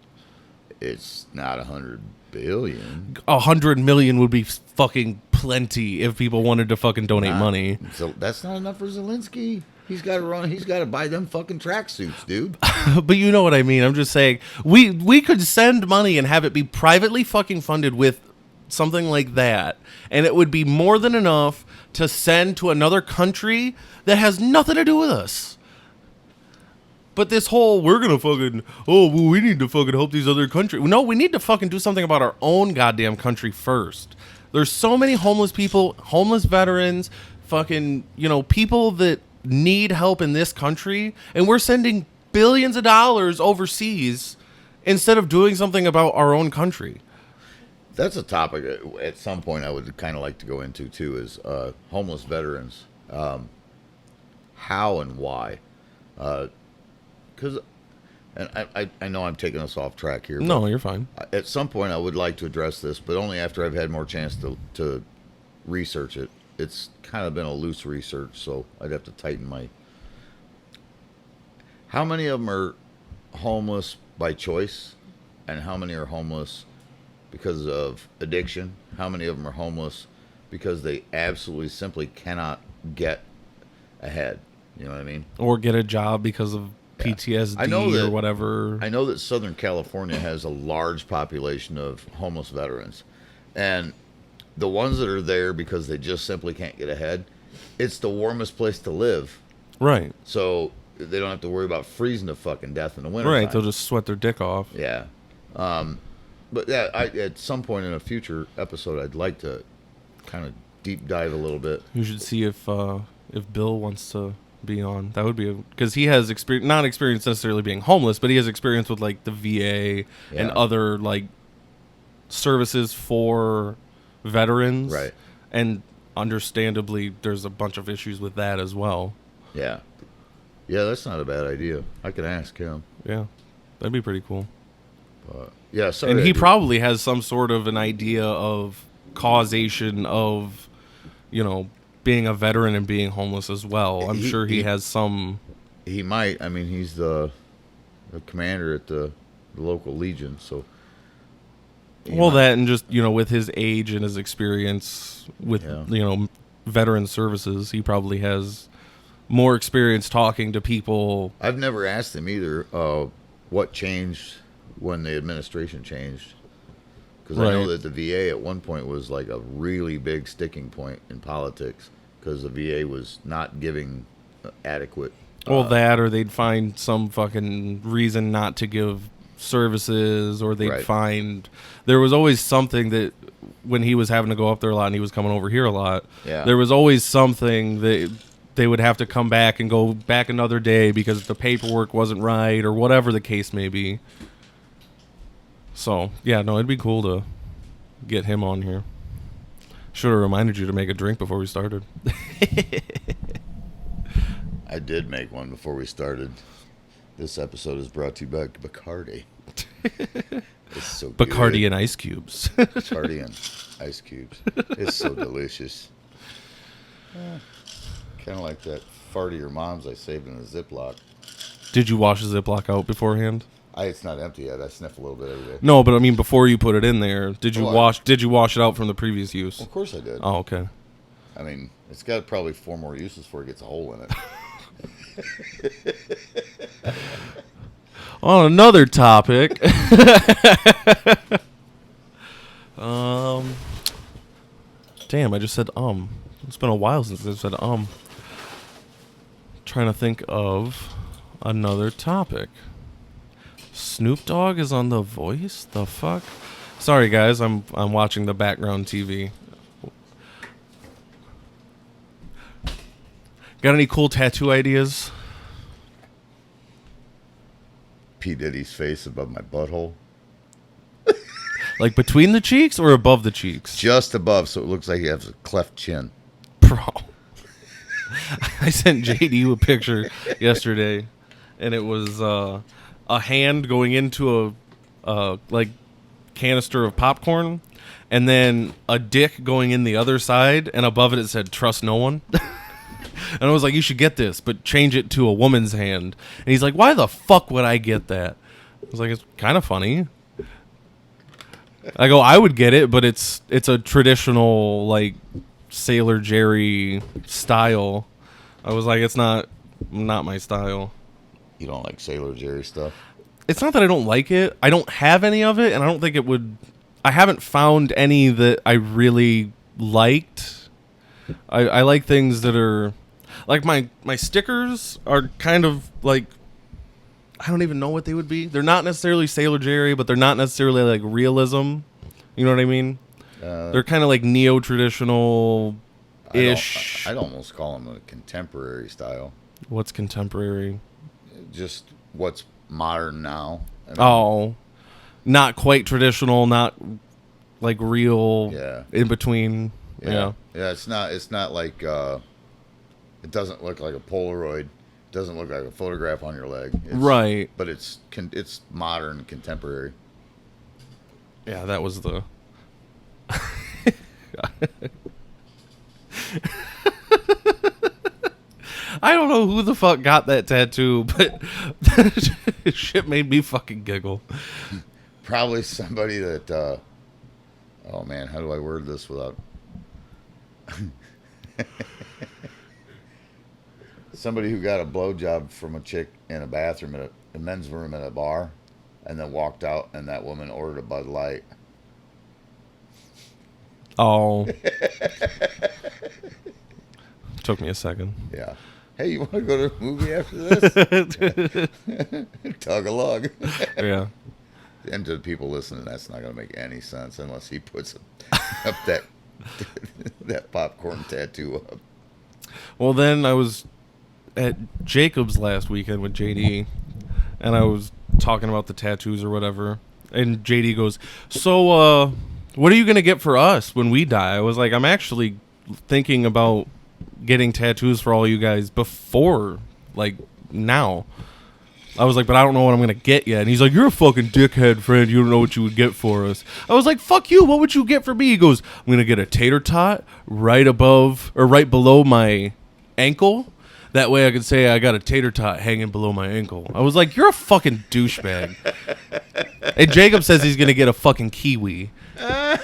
It's not 100 billion. 100 million would be fucking plenty if people wanted to fucking donate money. So that's not enough for Zelensky. He's got to run. He's got to buy them fucking tracksuits, dude. But you know what I mean. I'm just saying we could send money and have it be privately fucking funded with something like that, and it would be more than enough to send to another country that has nothing to do with us. But this whole, we're going to fucking, oh, well, we need to fucking help these other countries. No, we need to fucking do something about our own goddamn country first. There's so many homeless people, homeless veterans, fucking, people that need help in this country, and we're sending billions of dollars overseas instead of doing something about our own country. That's a topic at some point I would kind of like to go into, too, is homeless veterans. How and why. Because and I know I'm taking us off track here. No, But you're fine. at some point, I would like to address this, but only after I've had more chance to research it. It's kind of been a loose research, so I'd have to tighten my. How many of them are homeless by choice, and how many are homeless because of addiction? How many of them are homeless because they absolutely simply cannot get ahead? You know what I mean? Or get a job because of Yeah. I know PTSD or that whatever. I know that Southern California has a large population of homeless veterans, and the ones that are there because they just simply can't get ahead, it's the warmest place to live, Right. so they don't have to worry about freezing to fucking death in the winter. Right. They'll just sweat their dick off. Yeah. But yeah, at some point in a future episode, I'd like to kind of deep dive a little bit. You should see if Bill wants to be on. That would be because he has experience, not experience necessarily being homeless, but he has experience with like the VA and Yeah. other like services for veterans. Right. And understandably, there's a bunch of issues with that as well. Yeah. Yeah, that's not a bad idea. I can ask him. Yeah, that'd be pretty cool. But yeah, sorry. And I he did- probably has some sort of an idea of causation of, being a veteran and being homeless as well. I'm sure he has some. He might. I mean, he's the commander at the local legion, so. he Well, might- that and just, with his age and his experience with, Yeah. veteran services, he probably has more experience talking to people. I've never asked him either. What changed when the administration changed? Because I know Right. that the VA at one point was like a really big sticking point in politics because the VA was not giving adequate. Well, that or they'd find some fucking reason not to give services, or they'd Right. find there was always something that when he was having to go up there a lot and he was coming over here a lot, Yeah. there was always something that they would have to come back and go back another day because the paperwork wasn't right or whatever the case may be. So, yeah, no, it'd be cool to get him on here. Should have reminded you to make a drink before we started. I did make one before we started. This episode is brought to you by Bacardi. It's so good. Bacardi and ice cubes. Bacardi and ice cubes. It's so delicious. Kind of like that fart of your mom's I saved in a Ziploc. Did you wash the Ziploc out beforehand? It's not empty yet. I sniff a little bit every day. No, but I mean before you put it in there, did you Oh, wash? Did you wash it out from the previous use? Of course I did. Oh, okay. I mean, it's got probably 4 more uses before it gets a hole in it. On another topic, damn, I just said It's been a while since I said Trying to think of another topic. Snoop Dogg is on The Voice? The fuck? Sorry guys, I'm watching the background TV. Got any cool tattoo ideas? P. Diddy's face above my butthole. Like between the cheeks or above the cheeks? Just above, so it looks like he has a cleft chin. Bro. I sent JD a picture yesterday, and it was a hand going into a like canister of popcorn, and then a dick going in the other side, and above it said "Trust no one." And I was like, "You should get this, but change it to a woman's hand." And he's like, "Why the fuck would I get that?" I was like, "It's kind of funny." I go, "I would get it, but it's a traditional like Sailor Jerry style." I was like, "It's not my style." You don't like Sailor Jerry stuff? It's not that I don't like it. I don't have any of it, and I don't think it would. I haven't found any that I really liked. I like things that are like my stickers are kind of like, I don't even know what they would be. They're not necessarily Sailor Jerry, but they're not necessarily like realism. You know what I mean? They're kind of like neo-traditional ish. I'd almost call them a contemporary style. What's contemporary? Just what's modern now. I mean, Oh, not quite traditional, not like real. Yeah. In between. Yeah. Yeah, it's not like it doesn't look like a Polaroid Doesn't look like a photograph on your leg. Right. But it's modern and contemporary. Yeah, that was the... I don't know who the fuck got that tattoo, but that shit made me fucking giggle. Probably somebody that, oh man, how do I word this without... Somebody who got a blowjob from a chick in a bathroom at a men's room at a bar, and then walked out, and that woman ordered a Bud Light. Oh. Took me a second. Yeah. Hey, you want to go to a movie after this? Tug a lug. Yeah. And to the people listening, that's not going to make any sense unless he puts up that that popcorn tattoo up. Well, then I was at Jacob's last weekend with JD, and I was talking about the tattoos or whatever, and JD goes, so, what are you going to get for us when we die? I was like, I'm actually thinking about getting tattoos for all you guys before, like, now. I was like, but I don't know what I'm going to get yet. And he's like, you're a fucking dickhead, friend. You don't know what you would get for us. I was like, fuck you. What would you get for me? He goes, I'm going to get a tater tot right above or right below my ankle. That way I could say I got a tater tot hanging below my ankle. I was like, you're a fucking douchebag. And Jacob says he's going to get a fucking kiwi. And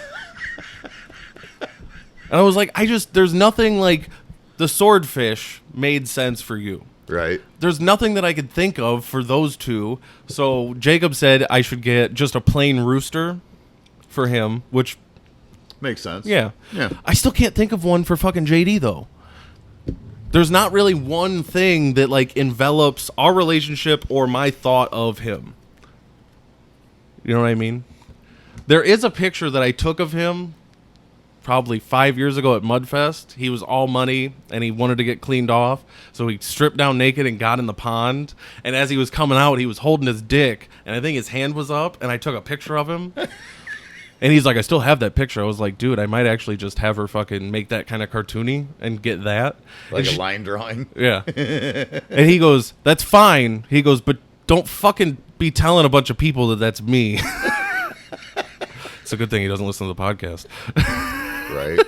I was like, there's nothing like the swordfish made sense for you. Right. There's nothing that I could think of for those two. So Jacob said I should get just a plain rooster for him, which makes sense. Yeah. Yeah. I still can't think of one for fucking JD though. There's not really one thing that like envelops our relationship or my thought of him. You know what I mean? There is a picture that I took of him probably 5 years ago at Mudfest. He was all money and he wanted to get cleaned off. So he stripped down naked and got in the pond. And as he was coming out, he was holding his dick. And I think his hand was up. And I took a picture of him. And he's like, I still have that picture. I was like, dude, I might actually just have her fucking make that kind of cartoony and get that. Like and a line drawing? Yeah. And he goes, that's fine. He goes, but don't fucking be telling a bunch of people that that's me. It's a good thing he doesn't listen to the podcast. Right.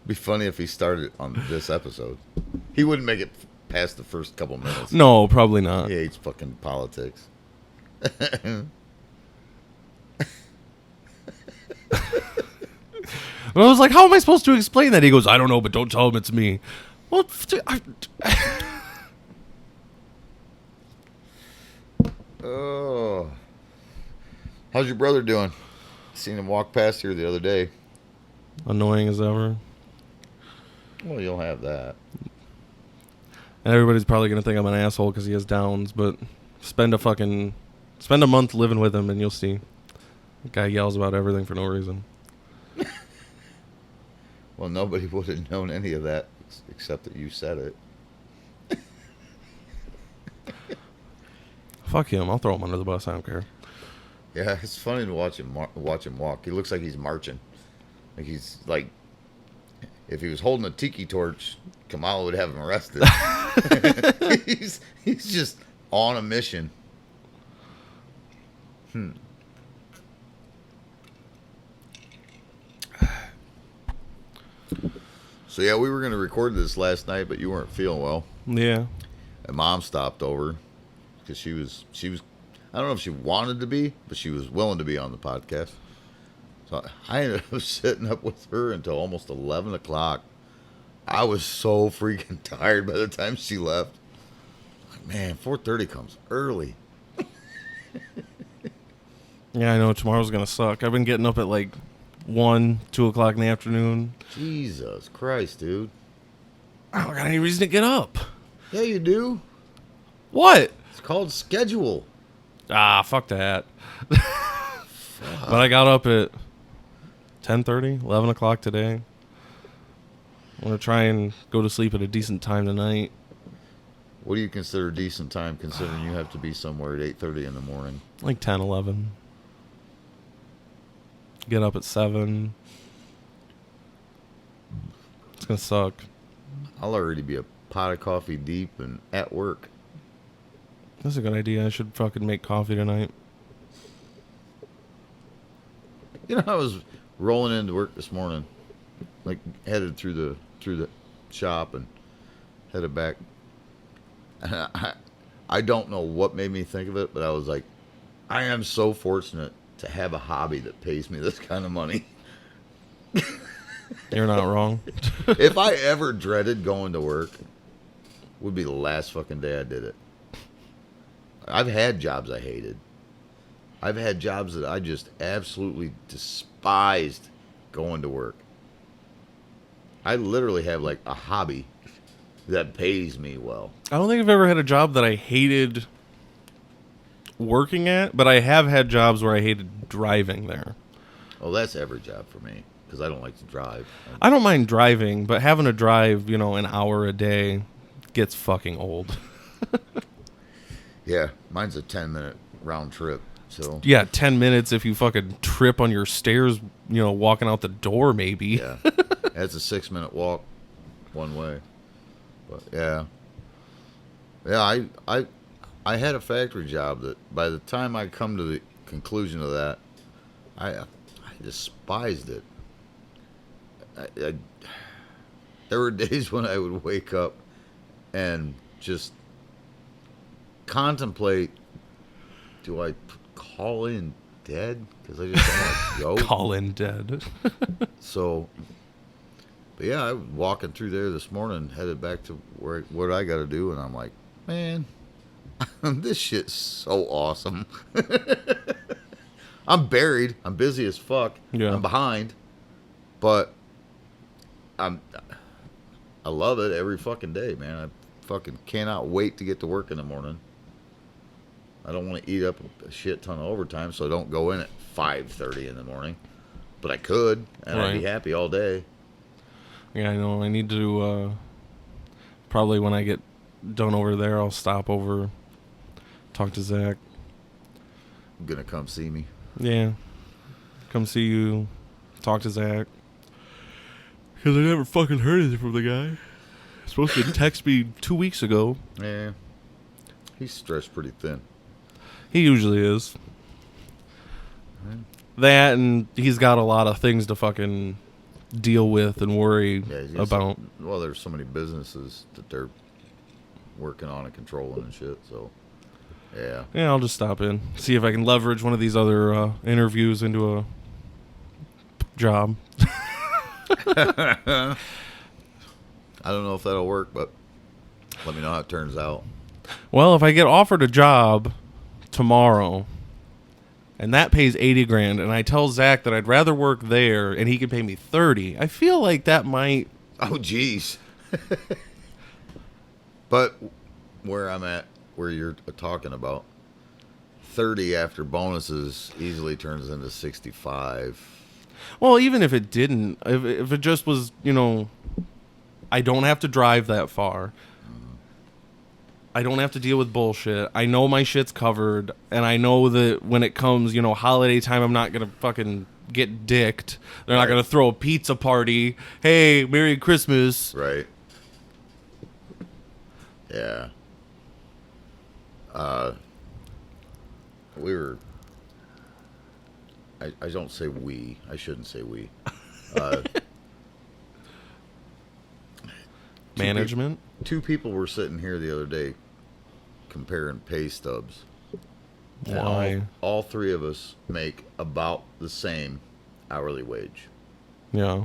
Be funny if he started on this episode. He wouldn't make it past the first couple minutes. No, probably not. He hates fucking politics. I was like, how am I supposed to explain that? He goes, I don't know, but don't tell him it's me. Well, Oh. How's your brother doing? Seen him walk past here the other day. annoying as ever. Well, you'll have that. And everybody's probably going to think I'm an asshole because he has Downs, but spend a month living with him and you'll see. The guy yells about everything for no reason. Well, nobody would have known any of that except that you said it. Fuck him. I'll throw him under the bus. I don't care. Yeah, it's funny to watch him walk. He looks like he's marching. Like he's like, if he was holding a tiki torch, Kamala would have him arrested. he's just on a mission. So yeah, we were going to record this last night, but you weren't feeling well. Yeah. And Mom stopped over because she was. I don't know if she wanted to be, but she was willing to be on the podcast. So I ended up sitting up with her until almost 11 o'clock. I was so freaking tired by the time she left. Like, man, 4:30 comes early. Yeah, I know tomorrow's going to suck. I've been getting up at like 1, 2 o'clock in the afternoon. Jesus Christ, dude. I don't got any reason to get up. Yeah, you do. What? It's called schedule. Ah, fuck that. But I got up at 10:30, 11 o'clock today. I'm going to try and go to sleep at a decent time tonight. What do you consider a decent time, considering you have to be somewhere at 8:30 in the morning? Like 10, 11. Get up at 7. It's going to suck. I'll already be a pot of coffee deep and at work. That's a good idea. I should fucking make coffee tonight. You know, I was rolling into work this morning, like headed through the shop and headed back. And I don't know what made me think of it, but I was like, I am so fortunate to have a hobby that pays me this kind of money. You're not wrong. If I ever dreaded going to work, would be the last fucking day I did it. I've had jobs I hated. I've had jobs that I just absolutely despised going to work. I literally have like a hobby that pays me well. I don't think I've ever had a job that I hated working at, but I have had jobs where I hated driving there. Oh, that's every job for me because I don't like to drive. I don't mind driving, but having to drive, an hour a day gets fucking old. Yeah, mine's a 10-minute round trip. So Yeah, 10 minutes if you fucking trip on your stairs, walking out the door maybe. yeah, that's a 6-minute walk one way. But yeah, I had a factory job that by the time I come to the conclusion of that, I despised it. There were days when I would wake up and just contemplate, do I call in dead? Because I just don't want to go. Call in dead. So, but yeah, I was walking through there this morning, headed back to what I got to do, and I'm like, man, this shit's so awesome. I'm buried. I'm busy as fuck. Yeah. I'm behind, but I love it every fucking day, man. I fucking cannot wait to get to work in the morning. I don't want to eat up a shit ton of overtime, so I don't go in at 5:30 in the morning. But I could, and I'd be happy all day. Yeah, I know. I need to, probably when I get done over there, I'll stop over, talk to Zach. I'm gonna come see me. Yeah. Come see you, talk to Zach. Because I never fucking heard anything from the guy. He's supposed to text me 2 weeks ago. Yeah, he's stretched pretty thin. He usually is. That, and he's got a lot of things to fucking deal with and worry about. Well, there's so many businesses that they're working on and controlling and shit, so yeah. Yeah, I'll just stop in. See if I can leverage one of these other interviews into a job. I don't know if that'll work, but let me know how it turns out. Well, if I get offered a job tomorrow and that pays 80 grand and I tell Zach that I'd rather work there and he can pay me 30, I feel like that might... Oh, geez. But where I'm at, where you're talking about, 30 after bonuses easily turns into 65. Well, even if it didn't, if it just was, I don't have to drive that far. I don't have to deal with bullshit. I know my shit's covered, and I know that when it comes, holiday time, I'm not going to fucking get dicked. They're not going to throw a pizza party. Hey, Merry Christmas. Right. Yeah. We were... I don't say we. I shouldn't say we. Management? Two people were sitting here the other day comparing pay stubs. Why? All three of us make about the same hourly wage. Yeah.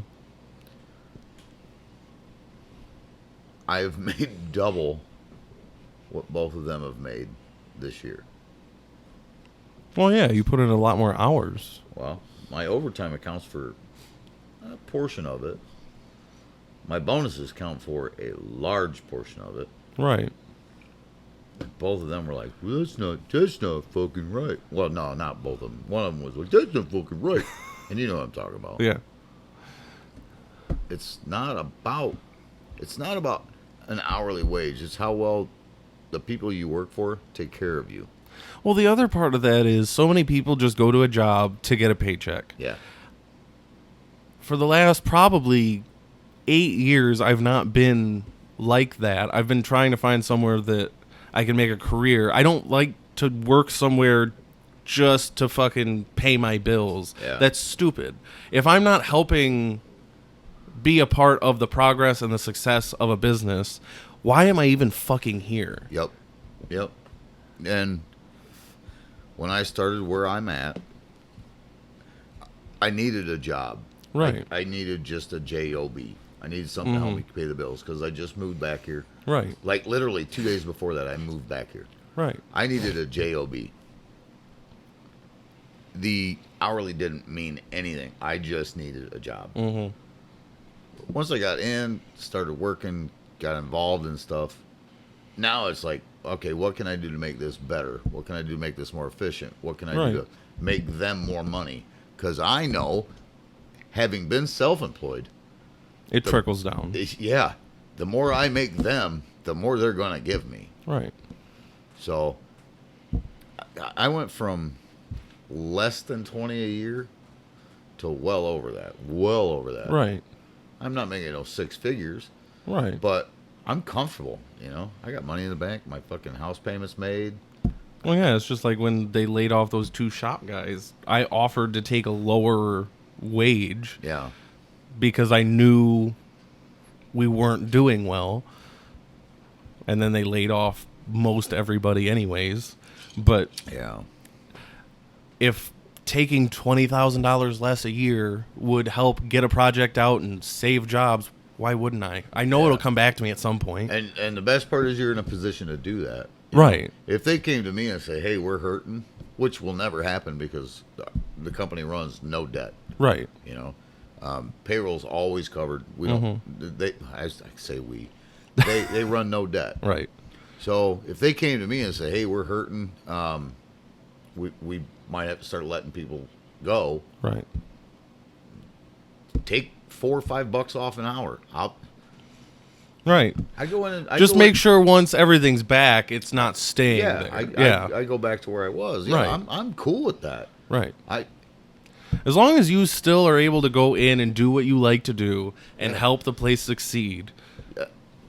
I've made double what both of them have made this year. Well, yeah, you put in a lot more hours. Well, my overtime accounts for a portion of it. My bonuses count for a large portion of it. Right. Both of them were like, well, that's not fucking right. Well, no, not both of them. One of them was like, that's not fucking right. And you know what I'm talking about. Yeah. It's not about an hourly wage. It's how well the people you work for take care of you. Well, the other part of that is so many people just go to a job to get a paycheck. Yeah. For the last probably 8 years, I've not been like that. I've been trying to find somewhere that I can make a career. I don't like to work somewhere just to fucking pay my bills. Yeah. That's stupid. If I'm not helping be a part of the progress and the success of a business, why am I even fucking here? Yep. Yep. And when I started where I'm at, I needed a job. Right. I needed just a job. I needed something to help me pay the bills because I just moved back here. Right. Like literally 2 days before that, I moved back here. Right. I needed a job. The hourly didn't mean anything. I just needed a job. Mm-hmm. Once I got in, started working, got involved in stuff, now it's like, okay, what can I do to make this better? What can I do to make this more efficient? What can I do to make them more money? Because I know, having been self-employed, It trickles down. yeah, the more I make them, the more they're going to give me. Right. So I went from less than 20 a year to well over that. Well over that. Right. I'm not making no six figures, Right. but I'm comfortable, you know. I got money in the bank. My fucking house payment's made. Well, yeah, it's just like when they laid off those two shop guys. I offered to take a lower wage Yeah. because I knew we weren't doing well. And then they laid off most everybody anyways. But Yeah. if taking $20,000 less a year would help get a project out and save jobs, why wouldn't I? I know it'll come back to me at some point. And the best part is you're in a position to do that. You know, Right. if they came to me and say, "Hey, we're hurting," which will never happen because the company runs no debt. Right. You know, payroll's always covered. We don't. They, I say we. They run no debt. Right. So if they came to me and say, "Hey, we're hurting," we might have to start letting people go. Right. Take $4 or $5 off an hour. Right. I go in and Just make sure once everything's back, it's not staying Yeah, there. I go back to where I was. Yeah, Right. I'm cool with that. Right. I As long as you still are able to go in and do what you like to do and help the place succeed,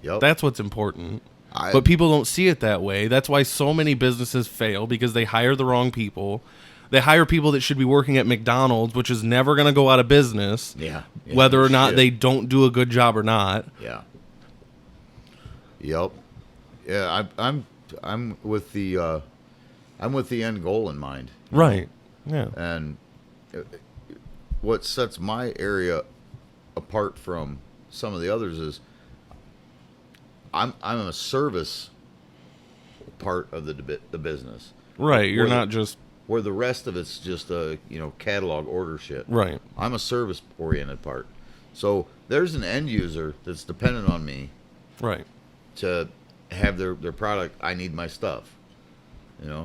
yep. that's what's important. I- But people don't see it that way. That's why so many businesses fail, because they hire the wrong people. They hire people that should be working at McDonald's, which is never going to go out of business, Yeah. whether or not Shit. they don't do a good job or not. Yeah. Yep. Yeah, I'm with the end goal in mind. Right. Yeah. And what sets my area apart from some of the others is I'm a service part of the business. Right. You're Where not just... where the rest of it's just a catalog order shit. Right. I'm a service oriented part. So there's an end user that's dependent on me Right. to have their product. I need my stuff,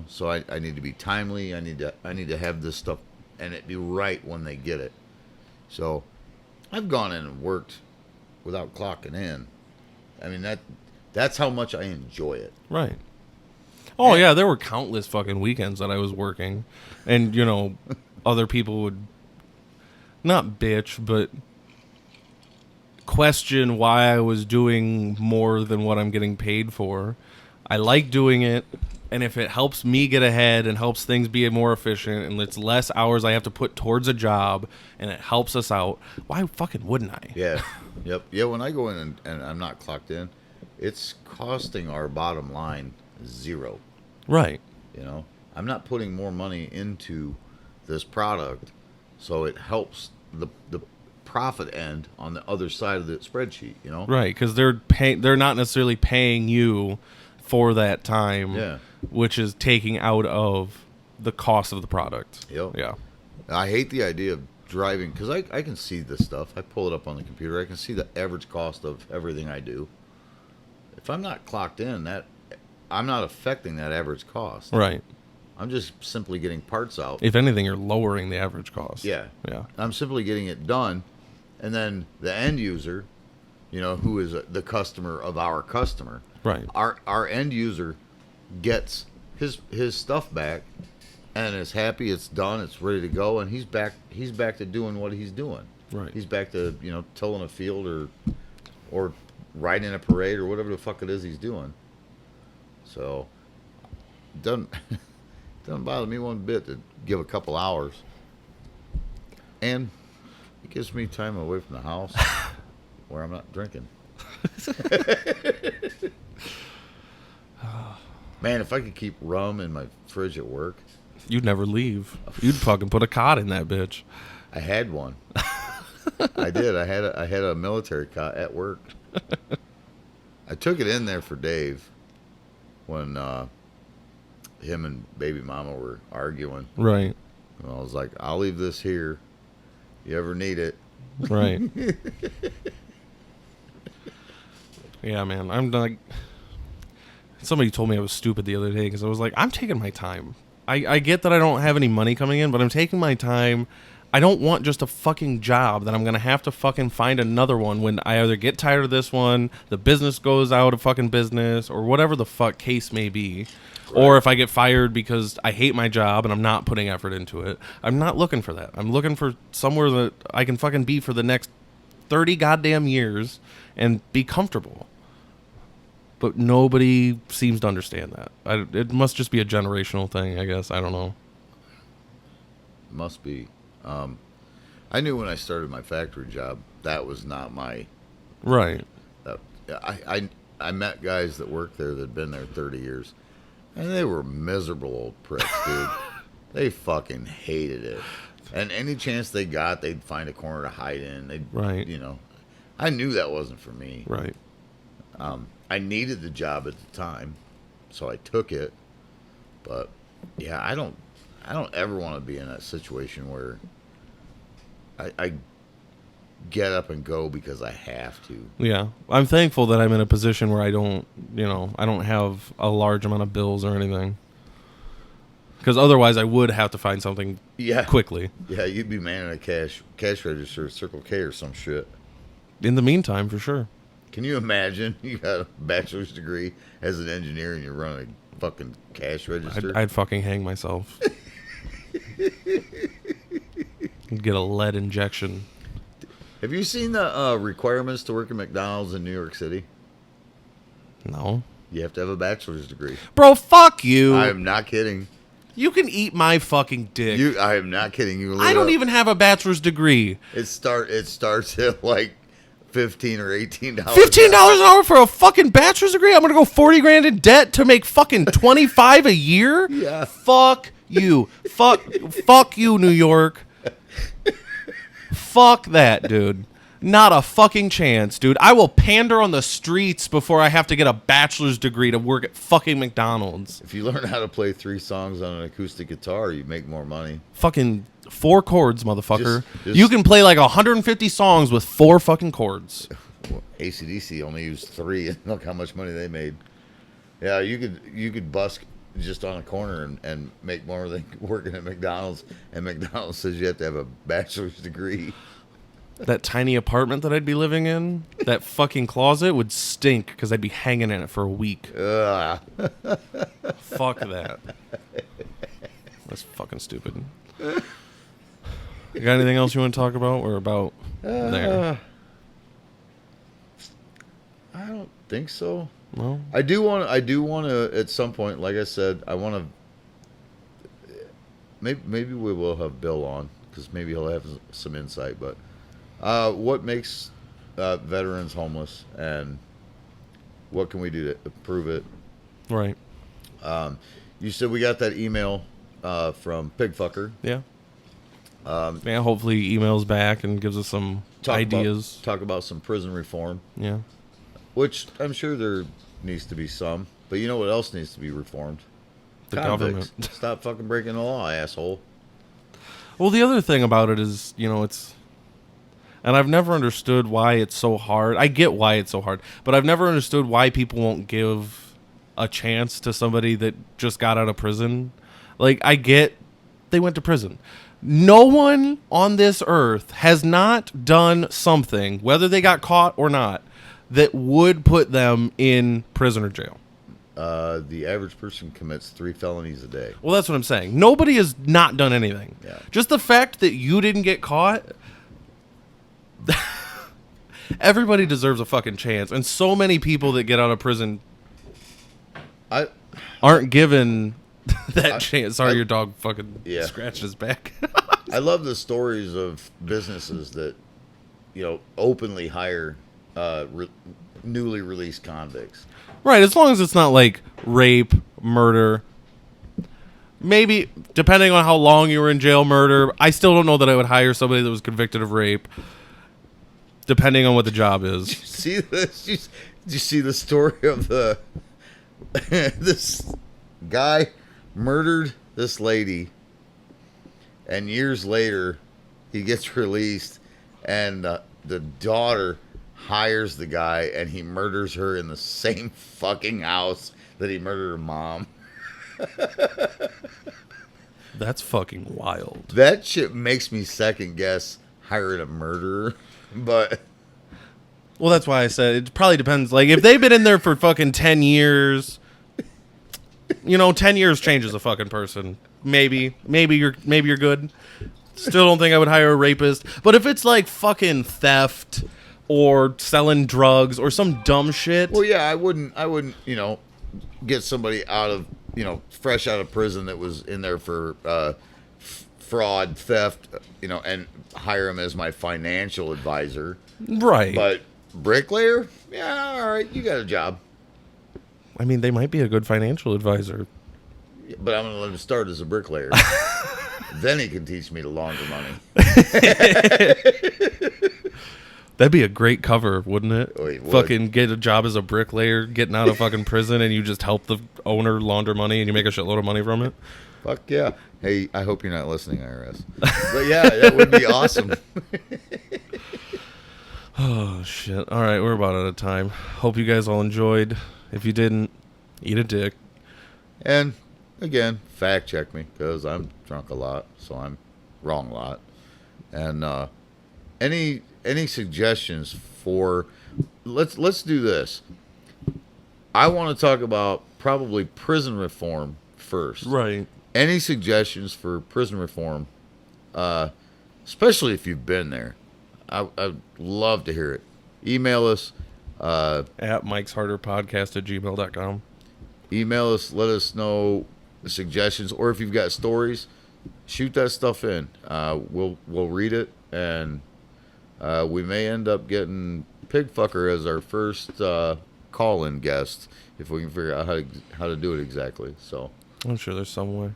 so I need to be timely. I need to have this stuff and it be right when they get it. So I've gone in and worked without clocking in. I mean, that's how much I enjoy it. Right. Oh, yeah, there were countless fucking weekends that I was working. And, other people would not bitch, but question why I was doing more than what I'm getting paid for. I like doing it, and if it helps me get ahead and helps things be more efficient and it's less hours I have to put towards a job and it helps us out, why fucking wouldn't I? Yeah. Yep. Yeah, when I go in and I'm not clocked in, it's costing our bottom line zero. Right. I'm not putting more money into this product, so it helps the profit end on the other side of the spreadsheet. Right, because they're not necessarily paying you for that time, Yeah. which is taking out of the cost of the product. Yep. Yeah. I hate the idea of driving because I can see this stuff. I pull it up on the computer. I can see the average cost of everything I do. If I'm not clocked in, I'm not affecting that average cost. Right. I'm just simply getting parts out. If anything, you're lowering the average cost. Yeah. Yeah. I'm simply getting it done. And then the end user, who is the customer of our customer. Right. Our end user gets his stuff back and is happy it's done, it's ready to go, and he's back to doing what he's doing. Right. He's back to, tilling a field or riding a parade or whatever the fuck it is he's doing. So, doesn't doesn't bother me one bit to give a couple hours, and it gives me time away from the house where I'm not drinking. Man, if I could keep rum in my fridge at work. You'd never leave. You'd fucking put a cot in that bitch. I had one. I did. I had a military cot at work. I took it in there for Dave when him and baby mama were arguing. Right. And I was like, I'll leave this here. You ever need it? Right. Yeah, man. I'm like... Somebody told me I was stupid the other day because I was like, I'm taking my time. I get that I don't have any money coming in, but I'm taking my time. I don't want just a fucking job that I'm going to have to fucking find another one when I either get tired of this one, the business goes out of fucking business, or whatever the fuck case may be. Right. Or if I get fired because I hate my job and I'm not putting effort into it. I'm not looking for that. I'm looking for somewhere that I can fucking be for the next 30 goddamn years and be comfortable. But nobody seems to understand that. It must just be a generational thing, I guess. I don't know. Must be. I knew when I started my factory job, that was not my... Right. I met guys that worked there that had been there 30 years, and they were miserable old pricks, dude. They fucking hated it. And any chance they got, they'd find a corner to hide in. They'd, right. You know, I knew that wasn't for me. Right. I needed the job at the time, so I took it. But yeah, I don't ever want to be in that situation where I get up and go because I have to. Yeah, I'm thankful that I'm in a position where I don't have a large amount of bills or anything. Because otherwise, I would have to find something quickly. Yeah, you'd be manning a cash register, Circle K or some shit. In the meantime, for sure. Can you imagine you got a bachelor's degree as an engineer and you're running a fucking cash register? I'd fucking hang myself. Get a lead injection. Have you seen the requirements to work at McDonald's in New York City? No. You have to have a bachelor's degree. Bro, fuck you. I am not kidding. You can eat my fucking dick. I am not kidding. I don't even have a bachelor's degree. It starts at like $15 or $18. $15 an hour for a fucking bachelor's degree? I'm gonna go 40 grand in debt to make fucking 25 a year? Yeah. Fuck you. Fuck you, New York. Fuck that, dude. Not a fucking chance, dude. I will pander on the streets before I have to get a bachelor's degree to work at fucking McDonald's. If you learn how to play 3 songs on an acoustic guitar, you make more money. Fucking 4 chords, motherfucker. You can play like 150 songs with 4 fucking chords. Well, AC/DC only used 3, and look how much money they made. Yeah, you could busk just on a corner and make more than working at McDonald's, and McDonald's says you have to have a bachelor's degree. That tiny apartment that I'd be living in, that fucking closet would stink because I'd be hanging in it for a week. Fuck that. That's fucking stupid. You got anything else you want to talk about? We're about there. I don't think so. No. I do want to at some point, like I said, I want to. Maybe we will have Bill on because maybe he'll have some insight, but. What makes veterans homeless, and what can we do to improve it? Right. You said we got that email from Pigfucker. Yeah. Yeah. Hopefully, he emails back and gives us some ideas. Talk about some prison reform. Yeah. Which I'm sure there needs to be some, but you know what else needs to be reformed? The government. Stop fucking breaking the law, asshole. Well, the other thing about it is, it's. And I've never understood why it's so hard. I get why it's so hard, but I've never understood why people won't give a chance to somebody that just got out of prison. Like, I get they went to prison. No one on this earth has not done something, whether they got caught or not, that would put them in prison or jail. The average person commits 3 felonies a day. Well, that's what I'm saying. Nobody has not done anything. Yeah. Just the fact that you didn't get caught... Everybody deserves a fucking chance, and so many people that get out of prison I aren't given that I- chance. Sorry, I- your dog fucking Yeah. scratched his back. I love the stories of businesses that, openly hire newly released convicts. Right, as long as it's not like rape, murder. Maybe, depending on how long you were in jail, murder. I still don't know that I would hire somebody that was convicted of rape, depending on what the job is. See this? Did you see the story of the this guy murdered this lady, and years later he gets released, and the daughter hires the guy, and he murders her in the same fucking house that he murdered her mom. That's fucking wild. That shit makes me second guess hiring a murderer, but Well, that's why I said it probably depends. Like, if they've been in there for fucking 10 years, 10 years changes a fucking person. Maybe you're good. Still don't think I would hire a rapist. But if it's like fucking theft or selling drugs or some dumb shit. well, yeah, I wouldn't, get somebody out of, fresh out of prison that was in there for fraud, theft, and hire him as my financial advisor. Right. But bricklayer, yeah, all right, you got a job. I mean, they might be a good financial advisor. But I'm going to let him start as a bricklayer. Then he can teach me to launder money. That'd be a great cover, wouldn't it? Oh, it would. Fucking get a job as a bricklayer, getting out of fucking prison, and you just help the owner launder money, and you make a shitload of money from it. Fuck yeah. Hey, I hope you're not listening, IRS. But yeah, that would be awesome. Oh, shit. All right, we're about out of time. Hope you guys all enjoyed. If you didn't, eat a dick. And again, fact check me, because I'm drunk a lot, so I'm wrong a lot. And any suggestions for let's do this. I want to talk about probably prison reform first. Right. Any suggestions for prison reform, especially if you've been there? I'd love to hear it. Email us. At mikesharderpodcast@gmail.com. Email us. Let us know suggestions, or if you've got stories, shoot that stuff in. We'll read it, and we may end up getting Pigfucker as our first call-in guest if we can figure out how to do it exactly. So I'm sure there's some way.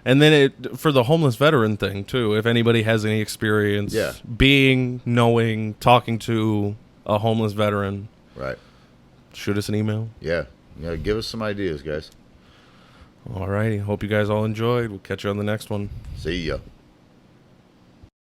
And then for the homeless veteran thing, too, if anybody has any experience knowing, talking to a homeless veteran, right, shoot us an email. yeah, give us some ideas, guys. All righty. Hope you guys all enjoyed. We'll catch you on the next one. See ya.